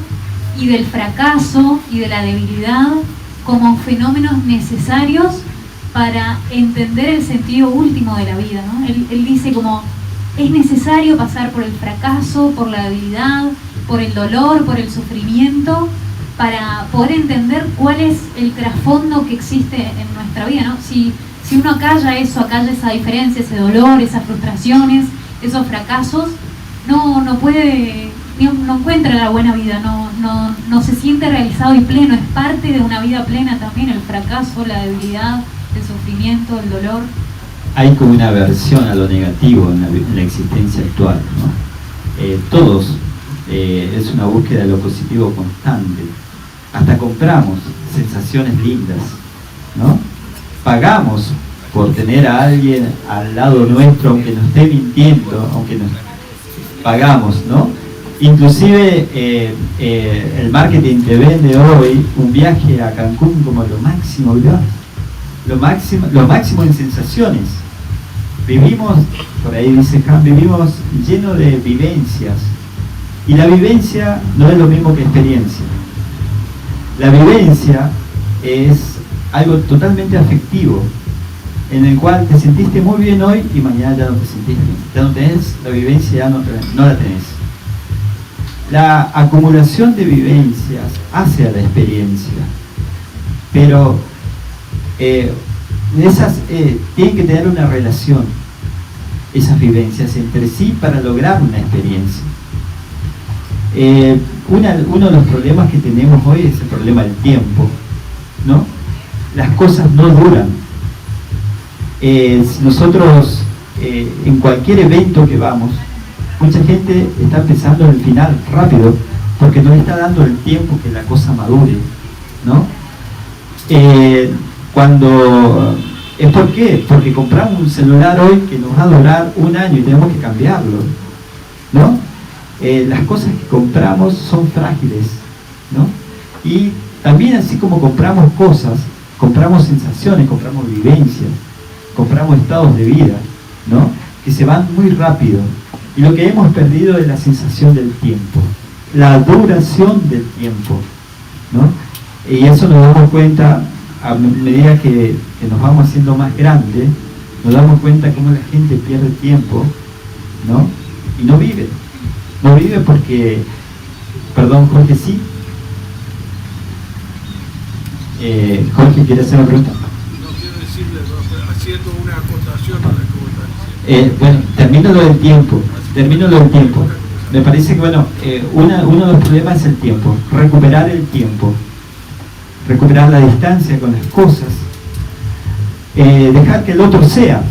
y del fracaso y de la debilidad como fenómenos necesarios para entender el sentido último de la vida, ¿no? Él dice como, es necesario pasar por el fracaso, por la debilidad, por el dolor, por el sufrimiento, para poder entender cuál es el trasfondo que existe en nuestra vida, ¿no? Si uno acalla eso, acalla esa diferencia, ese dolor, esas frustraciones, esos fracasos, no puede, no encuentra la buena vida, no se siente realizado y pleno. Es parte de una vida plena también el fracaso, la debilidad, el sufrimiento, el dolor. Hay como una aversión a lo negativo en la existencia actual, ¿no? Todos, es una búsqueda de lo positivo constante. Hasta compramos sensaciones lindas, ¿no? Pagamos por tener a alguien al lado nuestro, aunque nos esté mintiendo, aunque nos pagamos, ¿no? Inclusive el marketing te vende hoy un viaje a Cancún como lo máximo, ¿verdad? Lo máximo en sensaciones. Vivimos, por ahí dice Han, vivimos lleno de vivencias, y la vivencia no es lo mismo que experiencia. La vivencia es algo totalmente afectivo, en el cual te sentiste muy bien hoy y mañana ya no te sentís bien, ya no tenés la vivencia, ya no la tenés. La acumulación de vivencias hace a la experiencia, pero esas tienen que tener una relación, esas vivencias entre sí, para lograr una experiencia. Uno de los problemas que tenemos hoy es el problema del tiempo, ¿no? Las cosas no duran. Nosotros en cualquier evento que vamos, mucha gente está pensando en el final rápido, porque no le está dando el tiempo que la cosa madure, ¿no? ¿Por qué? Porque compramos un celular hoy que nos va a durar un año y tenemos que cambiarlo, ¿no? Las cosas que compramos son frágiles, ¿no? Y también, así como compramos cosas, compramos sensaciones, compramos vivencias, compramos estados de vida, ¿no? Que que se van muy rápido. Y lo que hemos perdido es la sensación del tiempo, la duración del tiempo, ¿no? Y eso nos damos cuenta a medida que nos vamos haciendo más grandes, nos damos cuenta cómo la gente pierde tiempo, ¿no? Y no vive porque, perdón, Jorge, sí. Jorge, ¿quiere hacer una pregunta? No quiero decirle, haciendo una acotación a la que vos estás diciendo. Bueno, termino lo del tiempo. Me parece que, bueno, uno de los problemas es el tiempo, recuperar el tiempo, recuperar la distancia con las cosas, dejar que el otro sea,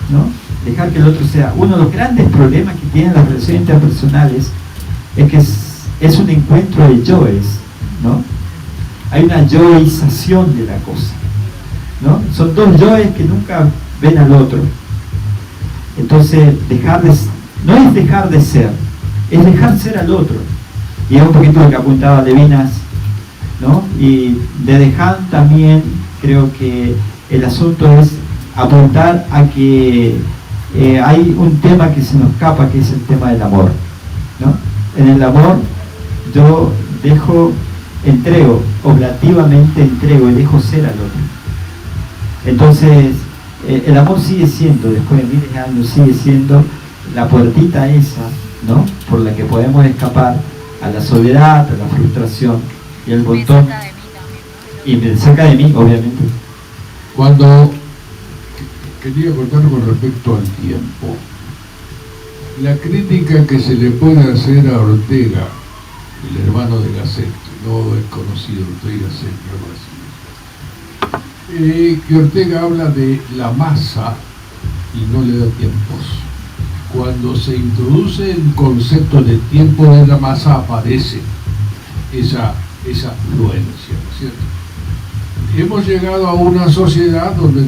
¿no? Dejar que el otro sea. Uno de los grandes problemas que tienen las relaciones interpersonales es que es un encuentro de yoes, ¿no? Hay una yoización de la cosa, ¿no? Son dos yoes que nunca ven al otro. Entonces, no es dejar de ser, es dejar ser al otro. Y es un poquito lo que apuntaba Levinas, ¿no? Y de dejar también creo que el asunto es apuntar a que hay un tema que se nos escapa, que es el tema del amor, ¿no? En el amor yo oblativamente entrego y dejo ser al otro. Entonces el amor sigue siendo, después de miles de años, sigue siendo la puertita esa, ¿no? Por la que podemos escapar a la soledad, a la frustración y el botón. Y me saca de mí, obviamente. Cuando quería contar con respecto al tiempo, la crítica que se le puede hacer a Ortega, el hermano de Gasset, no es conocido Ortega Gasset, que Ortega habla de la masa y no le da tiempos. Cuando se introduce el concepto de tiempo de la masa aparece esa fluencia, ¿no es cierto? Hemos llegado a una sociedad donde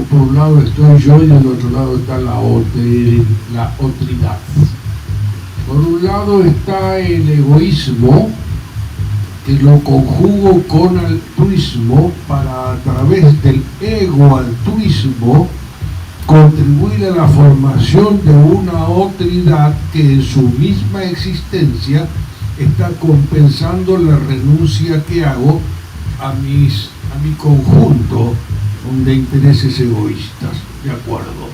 por un lado estoy yo y del otro lado está la otridad. Por un lado está el egoísmo, que lo conjugo con altruismo para a través del ego-altruismo contribuir a la formación de una otridad que en su misma existencia está compensando la renuncia que hago a mi conjunto de intereses egoístas, ¿de acuerdo?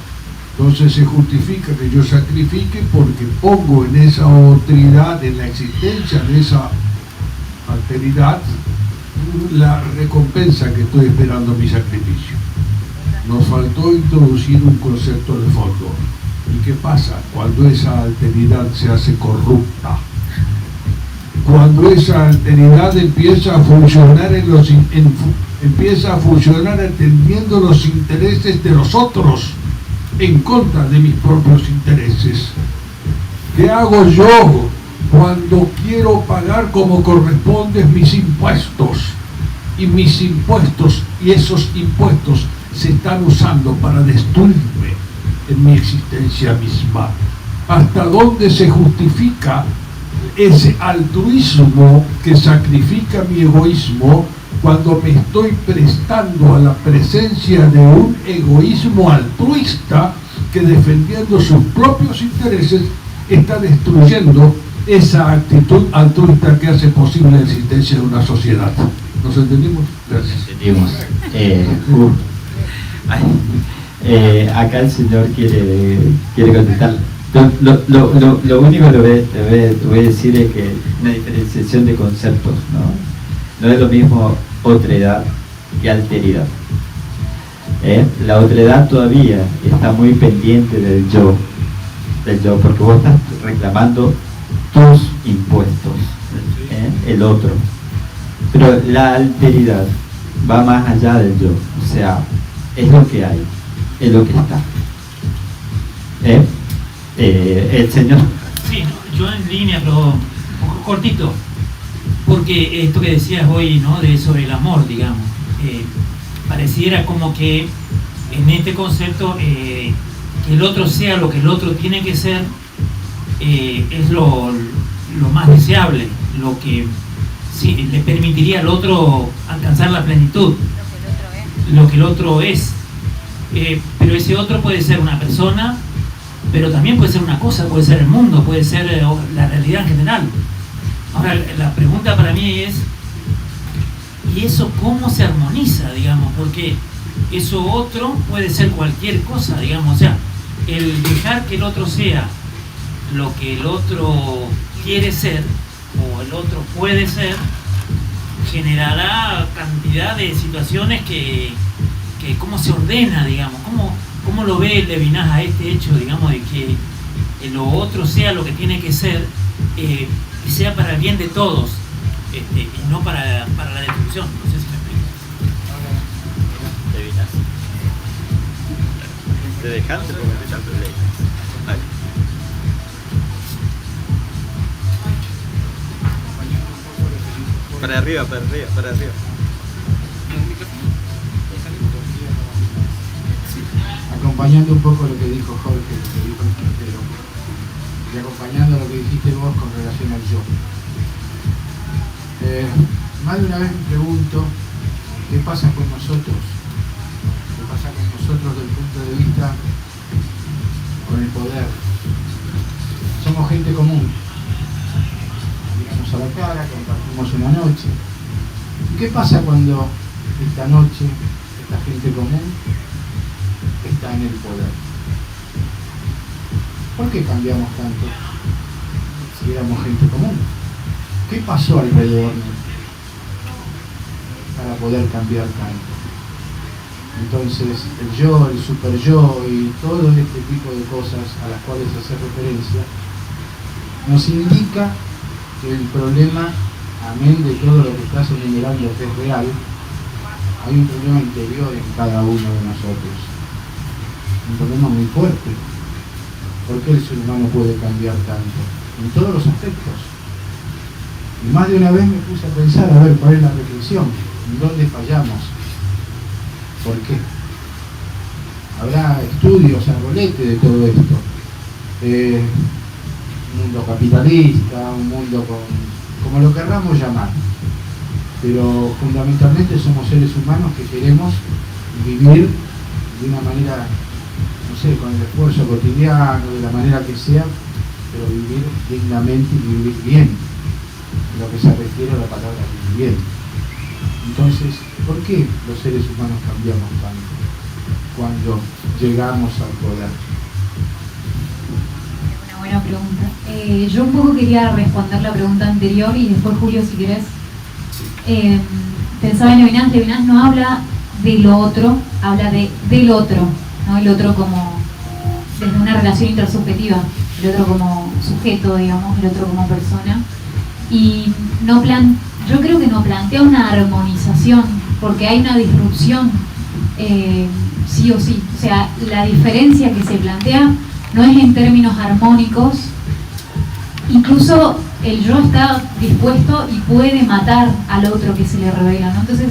Entonces se justifica que yo sacrifique porque pongo en esa otridad, en la existencia de esa alteridad, la recompensa que estoy esperando mi sacrificio. Nos faltó introducir un concepto de fondo. ¿Y qué pasa cuando esa alteridad se hace corrupta? Cuando esa alteridad empieza a funcionar empieza a funcionar atendiendo los intereses de los otros en contra de mis propios intereses. ¿Qué hago yo cuando quiero pagar como corresponde mis impuestos? Y mis impuestos y esos impuestos se están usando para destruirme en mi existencia misma. ¿Hasta dónde se justifica ese altruismo que sacrifica mi egoísmo cuando me estoy prestando a la presencia de un egoísmo altruista que, defendiendo sus propios intereses, está destruyendo esa actitud altruista que hace posible la existencia de una sociedad? ¿Nos entendimos? Gracias. Entendimos. Acá el señor quiere contestar. Lo único que voy a decir es que una diferenciación de conceptos, ¿no? No es lo mismo otredad que alteridad. La otredad todavía está muy pendiente del yo, porque vos estás reclamando tus impuestos, el otro. Pero la alteridad va más allá del yo, o sea, es lo que hay, es lo que está. El señor. Sí, yo en línea, pero un poco cortito, porque esto que decías hoy, ¿no? Sobre el amor, digamos, pareciera como que en este concepto que el otro sea lo que el otro tiene que ser es lo más deseable, lo que sí, le permitiría al otro alcanzar la plenitud, lo que el otro es. Pero ese otro puede ser una persona, pero también puede ser una cosa, puede ser el mundo, puede ser la realidad en general. Ahora, la pregunta para mí es, ¿y eso cómo se armoniza, digamos? Porque eso otro puede ser cualquier cosa, digamos, o sea, el dejar que el otro sea lo que el otro quiere ser, o el otro puede ser, generará cantidad de situaciones que cómo se ordena, digamos, cómo lo ve Levinas a este hecho, digamos, de que lo otro sea lo que tiene que ser, y sea para el bien de todos, y no para la destrucción. No sé si me explico. Levinas. ¿Te dejaste porque te llamo Levinas? Vale. Para arriba, para arriba, para arriba. Acompañando un poco lo que dijo Jorge, lo que dijo el Quintero, y acompañando lo que dijiste vos con relación al yo. Más de una vez me pregunto qué pasa con nosotros, desde el punto de vista con el poder. Somos gente común, miramos a la cara, compartimos una noche. ¿Y qué pasa cuando esta noche, esta gente común, está en el poder? ¿Por qué cambiamos tanto si éramos gente común? ¿Qué pasó alrededor para poder cambiar tanto? Entonces, el yo, el super yo y todo este tipo de cosas a las cuales hace referencia nos indica que el problema, amén de todo lo que estás enumerando que es real, hay un problema interior en cada uno de nosotros. Un problema muy fuerte. ¿Por qué el ser humano puede cambiar tanto? En todos los aspectos. Y más de una vez me puse a pensar, a ver, ¿cuál es la reflexión? ¿En dónde fallamos? ¿Por qué? Habrá estudios a rolete de todo esto. Un mundo capitalista, un mundo como lo querramos llamar. Pero fundamentalmente somos seres humanos que queremos vivir de una manera, no sé, con el esfuerzo cotidiano, de la manera que sea, pero vivir dignamente y vivir bien, lo que se refiere a la palabra vivir bien. Entonces, ¿por qué los seres humanos cambiamos tanto cuando llegamos al poder? Una buena pregunta. Yo un poco quería responder la pregunta anterior y después, Julio, si querés. Pensaba en Levinas. Levinas no habla de lo otro, habla del otro, ¿no? El otro como desde una relación intersubjetiva, el otro como sujeto, digamos, el otro como persona. Y yo creo que no plantea una armonización, porque hay una disrupción, sí o sí. O sea, la diferencia que se plantea no es en términos armónicos. Incluso el yo está dispuesto y puede matar al otro que se le revela, ¿no? Entonces,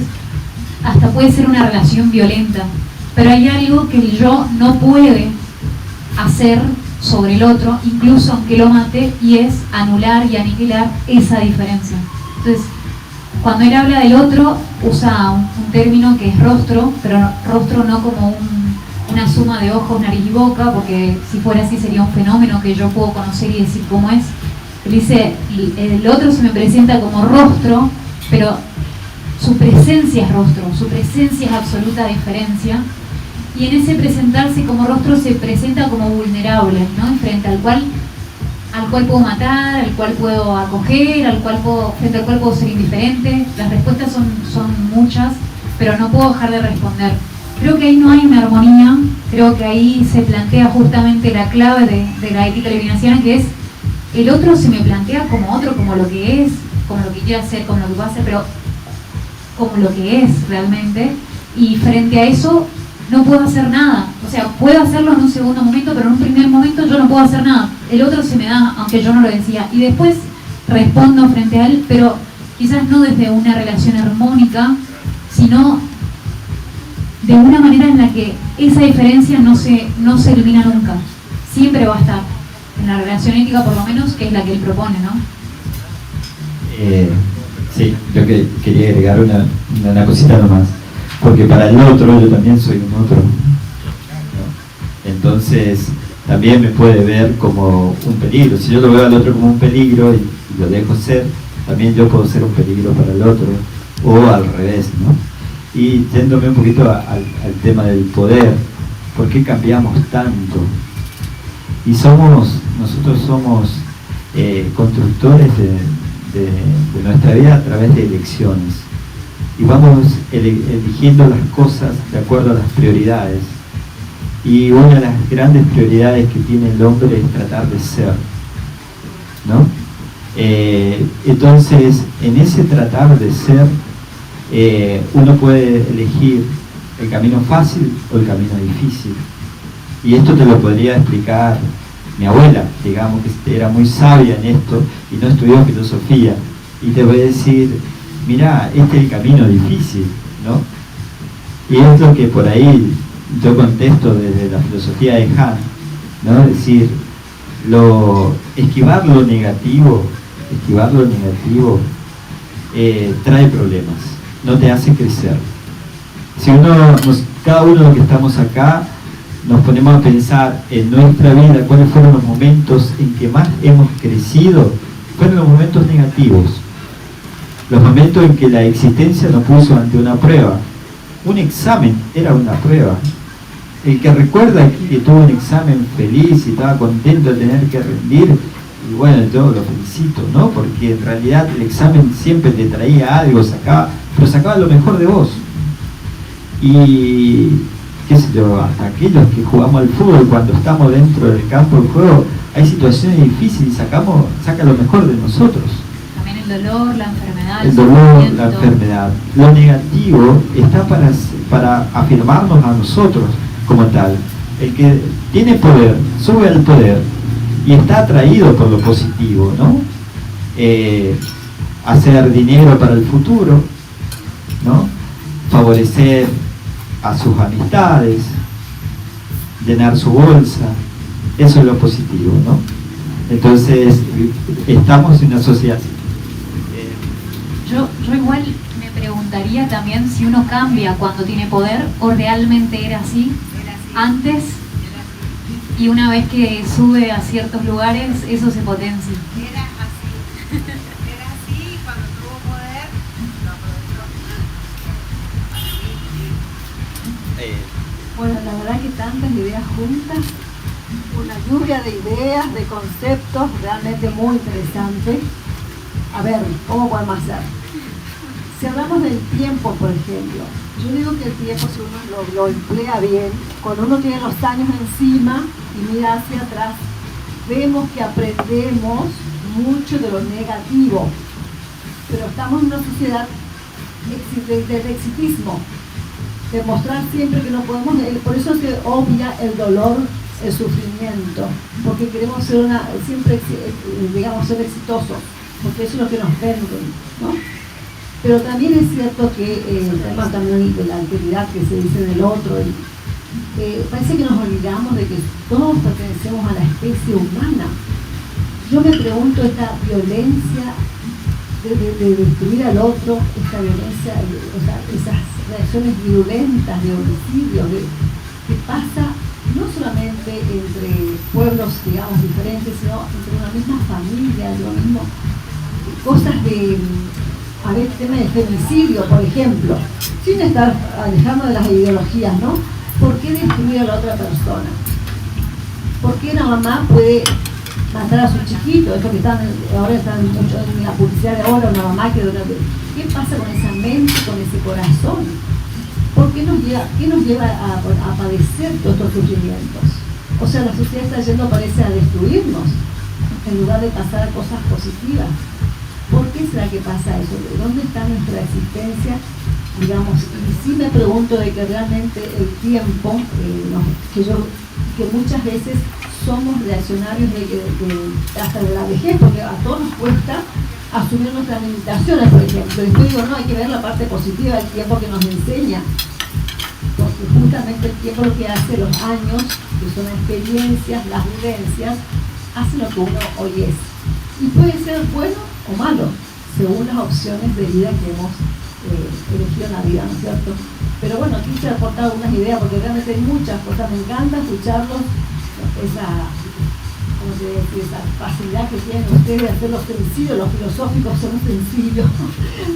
hasta puede ser una relación violenta. Pero hay algo que el yo no puede hacer sobre el otro, incluso aunque lo mate, y es anular y aniquilar esa diferencia. Entonces, cuando él habla del otro, usa un término que es rostro, pero rostro no como una suma de ojos, nariz y boca, porque si fuera así sería un fenómeno que yo puedo conocer y decir cómo es. Él dice, el otro se me presenta como rostro, pero su presencia es rostro, su presencia es absoluta diferencia. Y en ese presentarse como rostro se presenta como vulnerable, ¿no? Frente al cual puedo matar, al cual puedo acoger, frente al cual puedo ser indiferente. Las respuestas son muchas, pero no puedo dejar de responder. Creo que ahí no hay una armonía, creo que ahí se plantea justamente la clave de la ética levinasiana, que es el otro se me plantea como otro, como lo que es, como lo que quiere hacer, como lo que va a hacer, pero como lo que es realmente. Y frente a eso no puedo hacer nada. O sea, puedo hacerlo en un segundo momento, pero en un primer momento yo no puedo hacer nada. El otro se me da, aunque yo no lo decía. Y después respondo frente a él, pero quizás no desde una relación armónica, sino de una manera en la que esa diferencia no se elimina nunca. Siempre va a estar. En la relación ética, por lo menos, que es la que él propone, ¿no? Sí, yo quería agregar una cosita nomás. Porque para el otro, yo también soy un otro, ¿no? Entonces, también me puede ver como un peligro. Si yo lo veo al otro como un peligro y lo dejo ser, también yo puedo ser un peligro para el otro, o al revés, ¿no? Y yéndome un poquito al tema del poder, ¿por qué cambiamos tanto? Y nosotros somos constructores de nuestra vida a través de elecciones. Y vamos eligiendo las cosas de acuerdo a las prioridades. Y una de las grandes prioridades que tiene el hombre es tratar de ser, ¿no? Entonces, en ese tratar de ser, uno puede elegir el camino fácil o el camino difícil. Y esto te lo podría explicar mi abuela, digamos, que era muy sabia en esto y no estudió filosofía. Y te voy a decir, mirá, este es el camino difícil, ¿no? Y es lo que por ahí yo contesto desde la filosofía de Hahn, ¿no? Es decir, esquivar lo negativo trae problemas, no te hace crecer. Si cada uno de los que estamos acá nos ponemos a pensar en nuestra vida, cuáles fueron los momentos en que más hemos crecido, fueron los momentos negativos, los momentos en que la existencia nos puso ante una prueba. Un examen era una prueba. El que recuerda aquí que tuvo un examen feliz y estaba contento de tener que rendir, y bueno, yo lo felicito, ¿no? Porque en realidad el examen siempre te traía algo, pero sacaba lo mejor de vos. Y qué sé yo, hasta aquellos que jugamos al fútbol, cuando estamos dentro del campo de juego, hay situaciones difíciles y saca lo mejor de nosotros. También el dolor, la enfermedad. El dolor, la enfermedad. Lo negativo está para afirmarnos a nosotros como tal. El que tiene poder, sube al poder y está atraído por lo positivo, ¿no? Hacer dinero para el futuro, ¿no? Favorecer a sus amistades, llenar su bolsa, eso es lo positivo, ¿no? Entonces, estamos en una sociedad así. Yo igual me preguntaría también si uno cambia cuando tiene poder o realmente era así antes y una vez que sube a ciertos lugares eso se potencia. Era así cuando tuvo poder, lo aprovechó. Bueno, la verdad que tantas ideas juntas, una lluvia de ideas, de conceptos realmente muy interesante. A ver, ¿cómo podemos hacer? Si hablamos del tiempo, por ejemplo, yo digo que el tiempo, si uno lo emplea bien, cuando uno tiene los años encima y mira hacia atrás, vemos que aprendemos mucho de lo negativo, pero estamos en una sociedad del exitismo, de mostrar siempre que no podemos, por eso se obvia el dolor, el sufrimiento, porque queremos ser siempre ser exitosos, porque eso es lo que nos venden, ¿no? Pero también es cierto que el tema también de la alteridad que se dice del otro, parece que nos olvidamos de que todos pertenecemos a la especie humana. Yo me pregunto, esta violencia de destruir al otro, esta violencia, o sea, esas reacciones violentas de homicidio, que pasa no solamente entre pueblos, digamos, diferentes, sino entre una misma familia, lo mismo, cosas de, a ver, tema de femicidio, por ejemplo, sin estar alejando de las ideologías, ¿no? ¿Por qué destruir a la otra persona? ¿Por qué una mamá puede matar a su chiquito? Esto que ahora están mucho en la publicidad de ahora, una mamá que... ¿Qué pasa con esa mente, con ese corazón? ¿Qué nos lleva a padecer todos estos sufrimientos? O sea, la sociedad está yendo, parece, a destruirnos, en lugar de pasar a cosas positivas. ¿Por qué será que pasa eso? ¿De dónde está nuestra existencia? Digamos, y sí me pregunto de que realmente el tiempo, que muchas veces somos reaccionarios hasta de la vejez, porque a todos nos cuesta asumir nuestras limitaciones, por ejemplo. Y yo digo, no, hay que ver la parte positiva del tiempo que nos enseña, porque justamente el tiempo lo que hace, los años, que son experiencias, las vivencias, hacen lo que uno hoy es. Y puede ser bueno o malo, según las opciones de vida que hemos elegido en la vida, ¿no es cierto? Pero bueno, quise aportar algunas ideas, porque realmente hay muchas cosas, me encanta escucharlos, ¿cómo se dice? Esa facilidad que tienen ustedes de hacerlo sencillo. Los filosóficos son sencillos,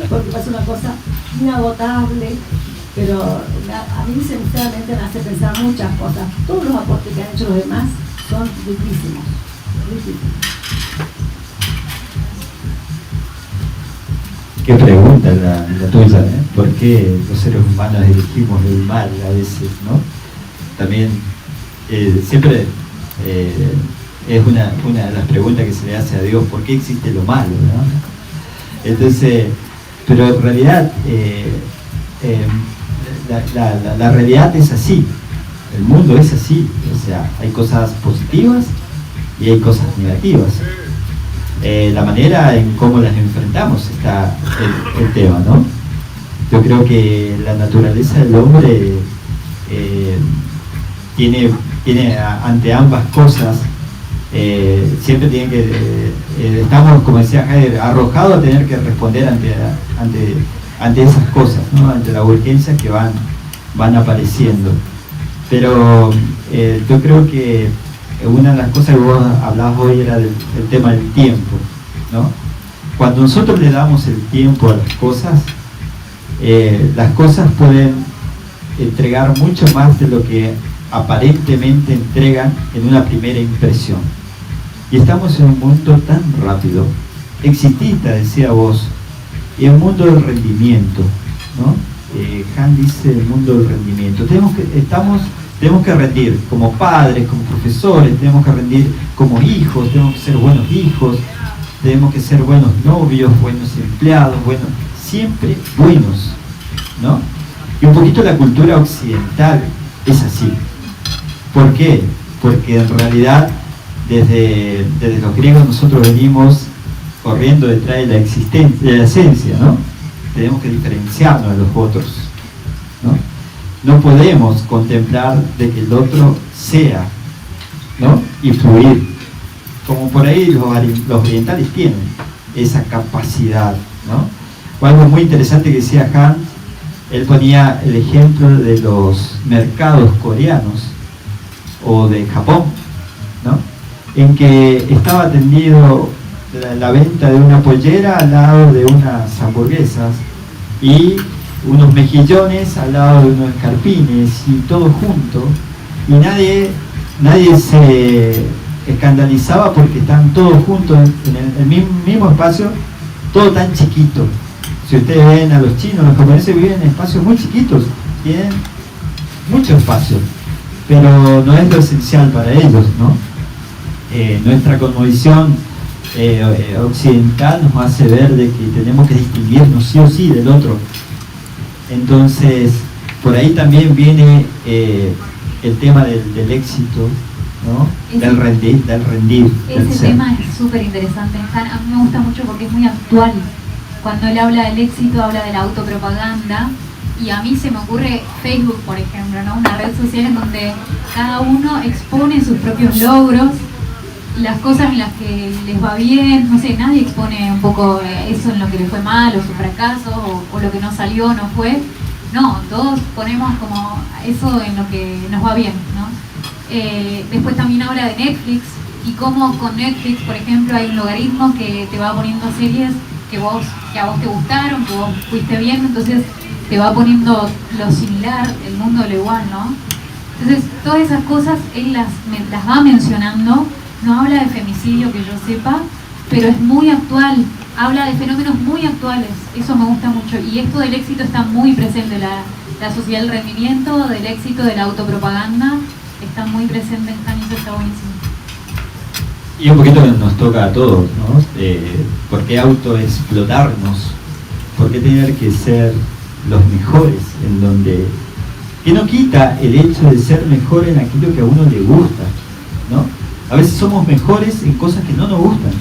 porque pasa una cosa inagotable, pero a mí sinceramente me hace pensar muchas cosas. Todos los aportes que han hecho los demás son riquísimos, riquísimos. Qué pregunta la tuya, ¿eh? ¿Por qué los seres humanos elegimos el mal a veces, no? También siempre es una de las preguntas que se le hace a Dios: ¿por qué existe lo malo, no? Entonces, pero en realidad la realidad es así, el mundo es así, o sea, hay cosas positivas y hay cosas negativas. La manera en cómo las enfrentamos está el tema, ¿no? Yo creo que la naturaleza del hombre tiene ante ambas cosas, siempre tiene que, estamos, como decía Jair, arrojados a tener que responder ante esas cosas, ¿no? Ante las urgencias que van apareciendo. Pero yo creo que una de las cosas que vos hablabas hoy era el tema del tiempo, ¿no? Cuando nosotros le damos el tiempo a las cosas pueden entregar mucho más de lo que aparentemente entregan en una primera impresión. Y estamos en un mundo tan rápido, exitista, decía vos, y un mundo del rendimiento, ¿no? Han dice el mundo del rendimiento. Tenemos que rendir como padres, como profesores, tenemos que rendir como hijos, tenemos que ser buenos hijos, tenemos que ser buenos novios, buenos empleados, siempre buenos, ¿no? Y un poquito la cultura occidental es así. ¿Por qué? Porque en realidad desde los griegos nosotros venimos corriendo detrás de la existencia, de la esencia, ¿no? Tenemos que diferenciarnos de los otros, ¿no? No podemos contemplar de que el otro sea, ¿no? Y fluir, como por ahí los orientales tienen esa capacidad, ¿no? Algo muy interesante que decía Han, él ponía el ejemplo de los mercados coreanos o de Japón, ¿no? En que estaba atendido la venta de una pollera al lado de unas hamburguesas y unos mejillones al lado de unos escarpines y todo junto, y nadie se escandalizaba porque están todos juntos en el mismo espacio, todo tan chiquito. Si ustedes ven a los chinos, los japoneses viven en espacios muy chiquitos, tienen mucho espacio, pero no es lo esencial para ellos, ¿no? Nuestra cosmovisión occidental nos hace ver de que tenemos que distinguirnos sí o sí del otro. Entonces, por ahí también viene el tema del éxito, ¿no? Del rendir. Ese tema es súper interesante. A mí me gusta mucho porque es muy actual. Cuando él habla del éxito, habla de la autopropaganda. Y a mí se me ocurre Facebook, por ejemplo, ¿no? Una red social en donde cada uno expone sus propios logros, las cosas en las que les va bien, no sé, nadie expone un poco eso en lo que le fue mal, o su fracaso, o lo que no salió, no fue. No, todos ponemos como eso en lo que nos va bien, ¿no? Después también habla de Netflix, y cómo con Netflix, por ejemplo, hay un logaritmo que te va poniendo series que a vos te gustaron, que vos fuiste viendo, entonces te va poniendo lo similar, el mundo lo igual, ¿no? Entonces, todas esas cosas él las va mencionando. No habla de femicidio que yo sepa, pero es muy actual, habla de fenómenos muy actuales, eso me gusta mucho. Y esto del éxito está muy presente, la sociedad del rendimiento, del éxito, de la autopropaganda, está muy presente en Han, y eso está buenísimo. Y un poquito nos toca a todos, ¿no? ¿Por qué autoexplotarnos? ¿Por qué tener que ser los mejores en donde... que no quita el hecho de ser mejor en aquello que a uno le gusta, ¿no? A veces somos mejores en cosas que no nos gustan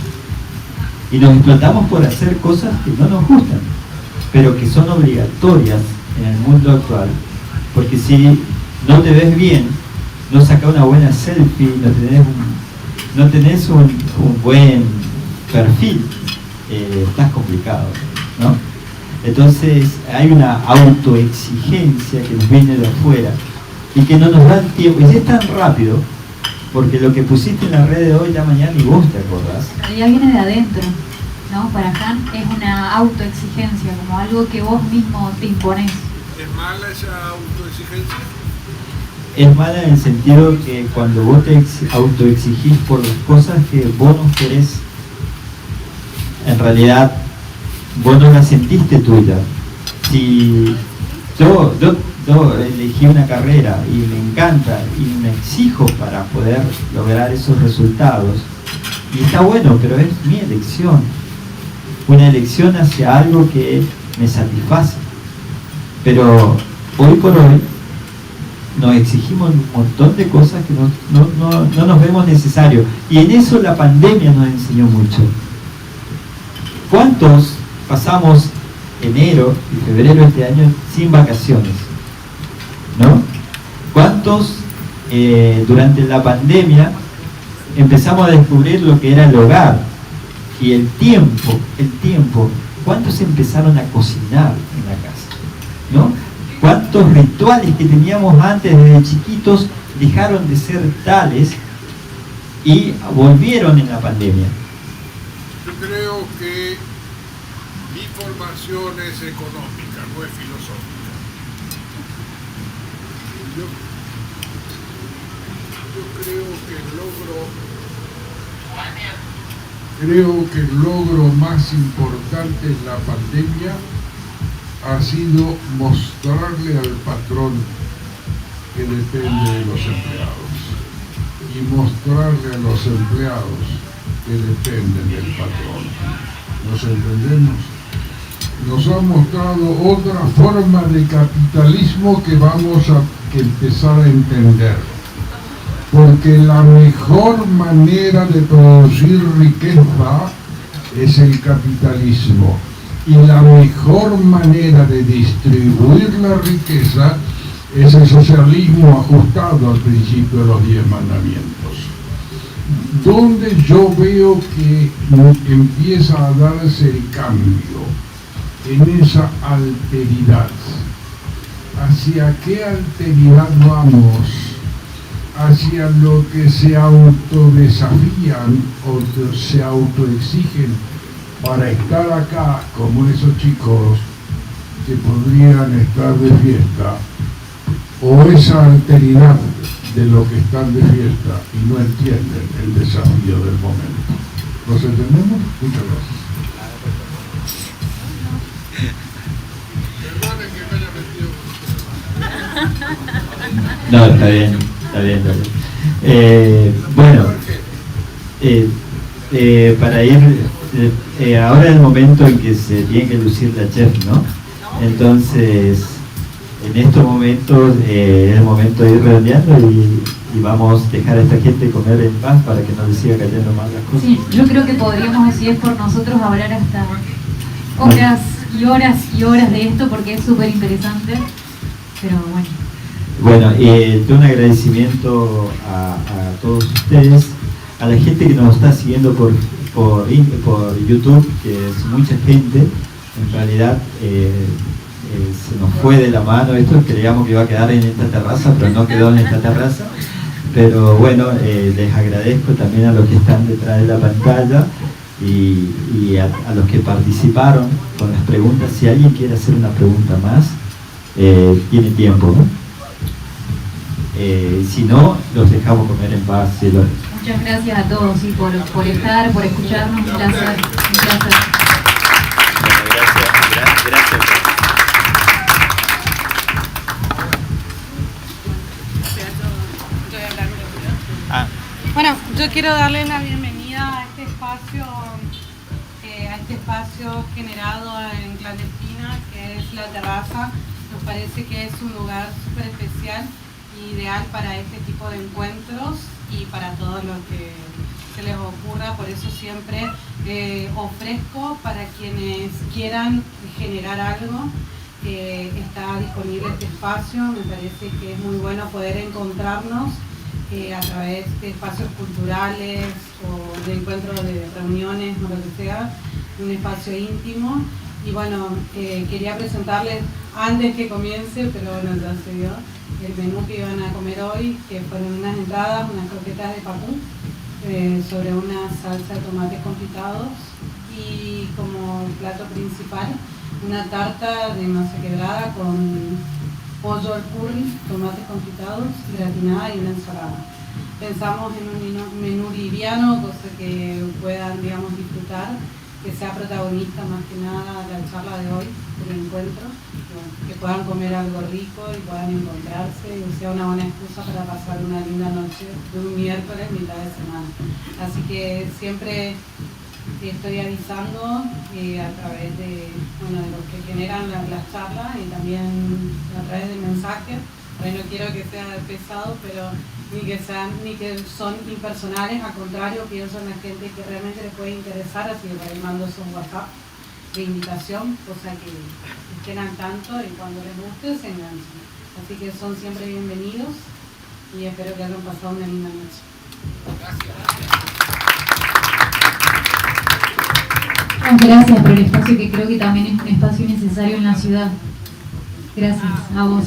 y nos explotamos por hacer cosas que no nos gustan, pero que son obligatorias en el mundo actual, porque si no te ves bien, no sacas una buena selfie, no tenés un buen perfil, estás complicado, ¿no? Entonces hay una autoexigencia que nos viene de afuera y que no nos da tiempo, y es tan rápido porque lo que pusiste en la red de hoy, ya mañana ni vos te acordás. En realidad viene de adentro, ¿no? Para Kant es una autoexigencia, como algo que vos mismo te imponés. ¿Es mala esa autoexigencia? Es mala en el sentido que cuando vos te autoexigís por las cosas que vos no querés, en realidad vos no las sentiste tuya. Si yo elegí una carrera y me encanta y me exijo para poder lograr esos resultados, y está bueno, pero es mi elección, una elección hacia algo que me satisface. Pero hoy por hoy nos exigimos un montón de cosas que no nos vemos necesarios, y en eso la pandemia nos enseñó mucho. ¿Cuántos pasamos enero y febrero de este año sin vacaciones? ¿No? ¿Cuántos durante la pandemia empezamos a descubrir lo que era el hogar y el tiempo? ¿Cuántos empezaron a cocinar en la casa? ¿No? ¿Cuántos rituales que teníamos antes desde chiquitos dejaron de ser tales y volvieron en la pandemia? Yo creo que mi formación es económica, no es filosófica. Yo creo que el logro más importante en la pandemia ha sido mostrarle al patrón que depende de los empleados y mostrarle a los empleados que dependen del patrón. ¿Nos entendemos? Nos ha mostrado otra forma de capitalismo que vamos a empezar a entender. Porque la mejor manera de producir riqueza es el capitalismo. Y la mejor manera de distribuir la riqueza es el socialismo ajustado al principio de los 10 mandamientos. Donde yo veo que empieza a darse el cambio en esa alteridad. ¿Hacia qué alteridad vamos? Hacia lo que se autodesafían o se autoexigen para estar acá, como esos chicos que podrían estar de fiesta, o esa alteridad de lo que están de fiesta y no entienden el desafío del momento. ¿Nos entendemos? Muchas gracias. Perdonen que me haya metido. No, está bien. Bueno, para ir, ahora es el momento en que se tiene que lucir la chef, ¿no? Entonces, en estos momentos es el momento de ir redondeando y vamos a dejar a esta gente comer en paz para que no les siga cayendo mal las cosas. Sí, yo creo que podríamos, si es por nosotros, hablar hasta horas y horas y horas de esto porque es súper interesante, pero bueno. Bueno, tengo un agradecimiento a todos ustedes, a la gente que nos está siguiendo por YouTube, que es mucha gente. En realidad se nos fue de la mano esto, creíamos que iba a quedar en esta terraza, pero no quedó en esta terraza. Pero bueno, les agradezco también a los que están detrás de la pantalla y a los que participaron con las preguntas. Si alguien quiere hacer una pregunta más, tiene tiempo, ¿no? Si no, los dejamos comer en paz, cielo. Muchas gracias a todos por estar, por escucharnos. Un placer. Gracias. Bueno, yo quiero darle la bienvenida a este espacio generado en Clandestina, que es la terraza. Nos parece que es un lugar súper especial e ideal para este tipo de encuentros y para todo lo que se les ocurra. Por eso siempre ofrezco para quienes quieran generar algo. Está disponible este espacio. Me parece que es muy bueno poder encontrarnos a través de espacios culturales o de encuentros de reuniones o lo que sea, un espacio íntimo. Y bueno, quería presentarles antes que comience, pero bueno, ya se dio, el menú que iban a comer hoy, que fueron unas entradas, unas croquetas de pacú, sobre una salsa de tomates confitados, y como plato principal una tarta de masa quebrada con pollo al curry, tomates confitados, gratinada y una ensalada. Pensamos en un menú liviano, cosa que puedan, digamos, disfrutar, que sea protagonista más que nada la charla de hoy, del encuentro, que puedan comer algo rico y puedan encontrarse y sea una buena excusa para pasar una linda noche de un miércoles, mitad de semana. Así que siempre estoy avisando a través de los que generan las charlas y también a través del mensaje. No quiero que sea pesado, pero ni que son impersonales, al contrario, pienso en la gente que realmente les puede interesar, así que por ahí mando un WhatsApp de invitación, cosa que estén al tanto y cuando les guste se enganchen. Así que son siempre bienvenidos y espero que hayan pasado una linda noche. Gracias por el espacio, que creo que también es un espacio necesario en la ciudad. Gracias a vos.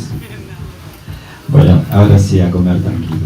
Bueno, ahora sí, a comer tranquilos.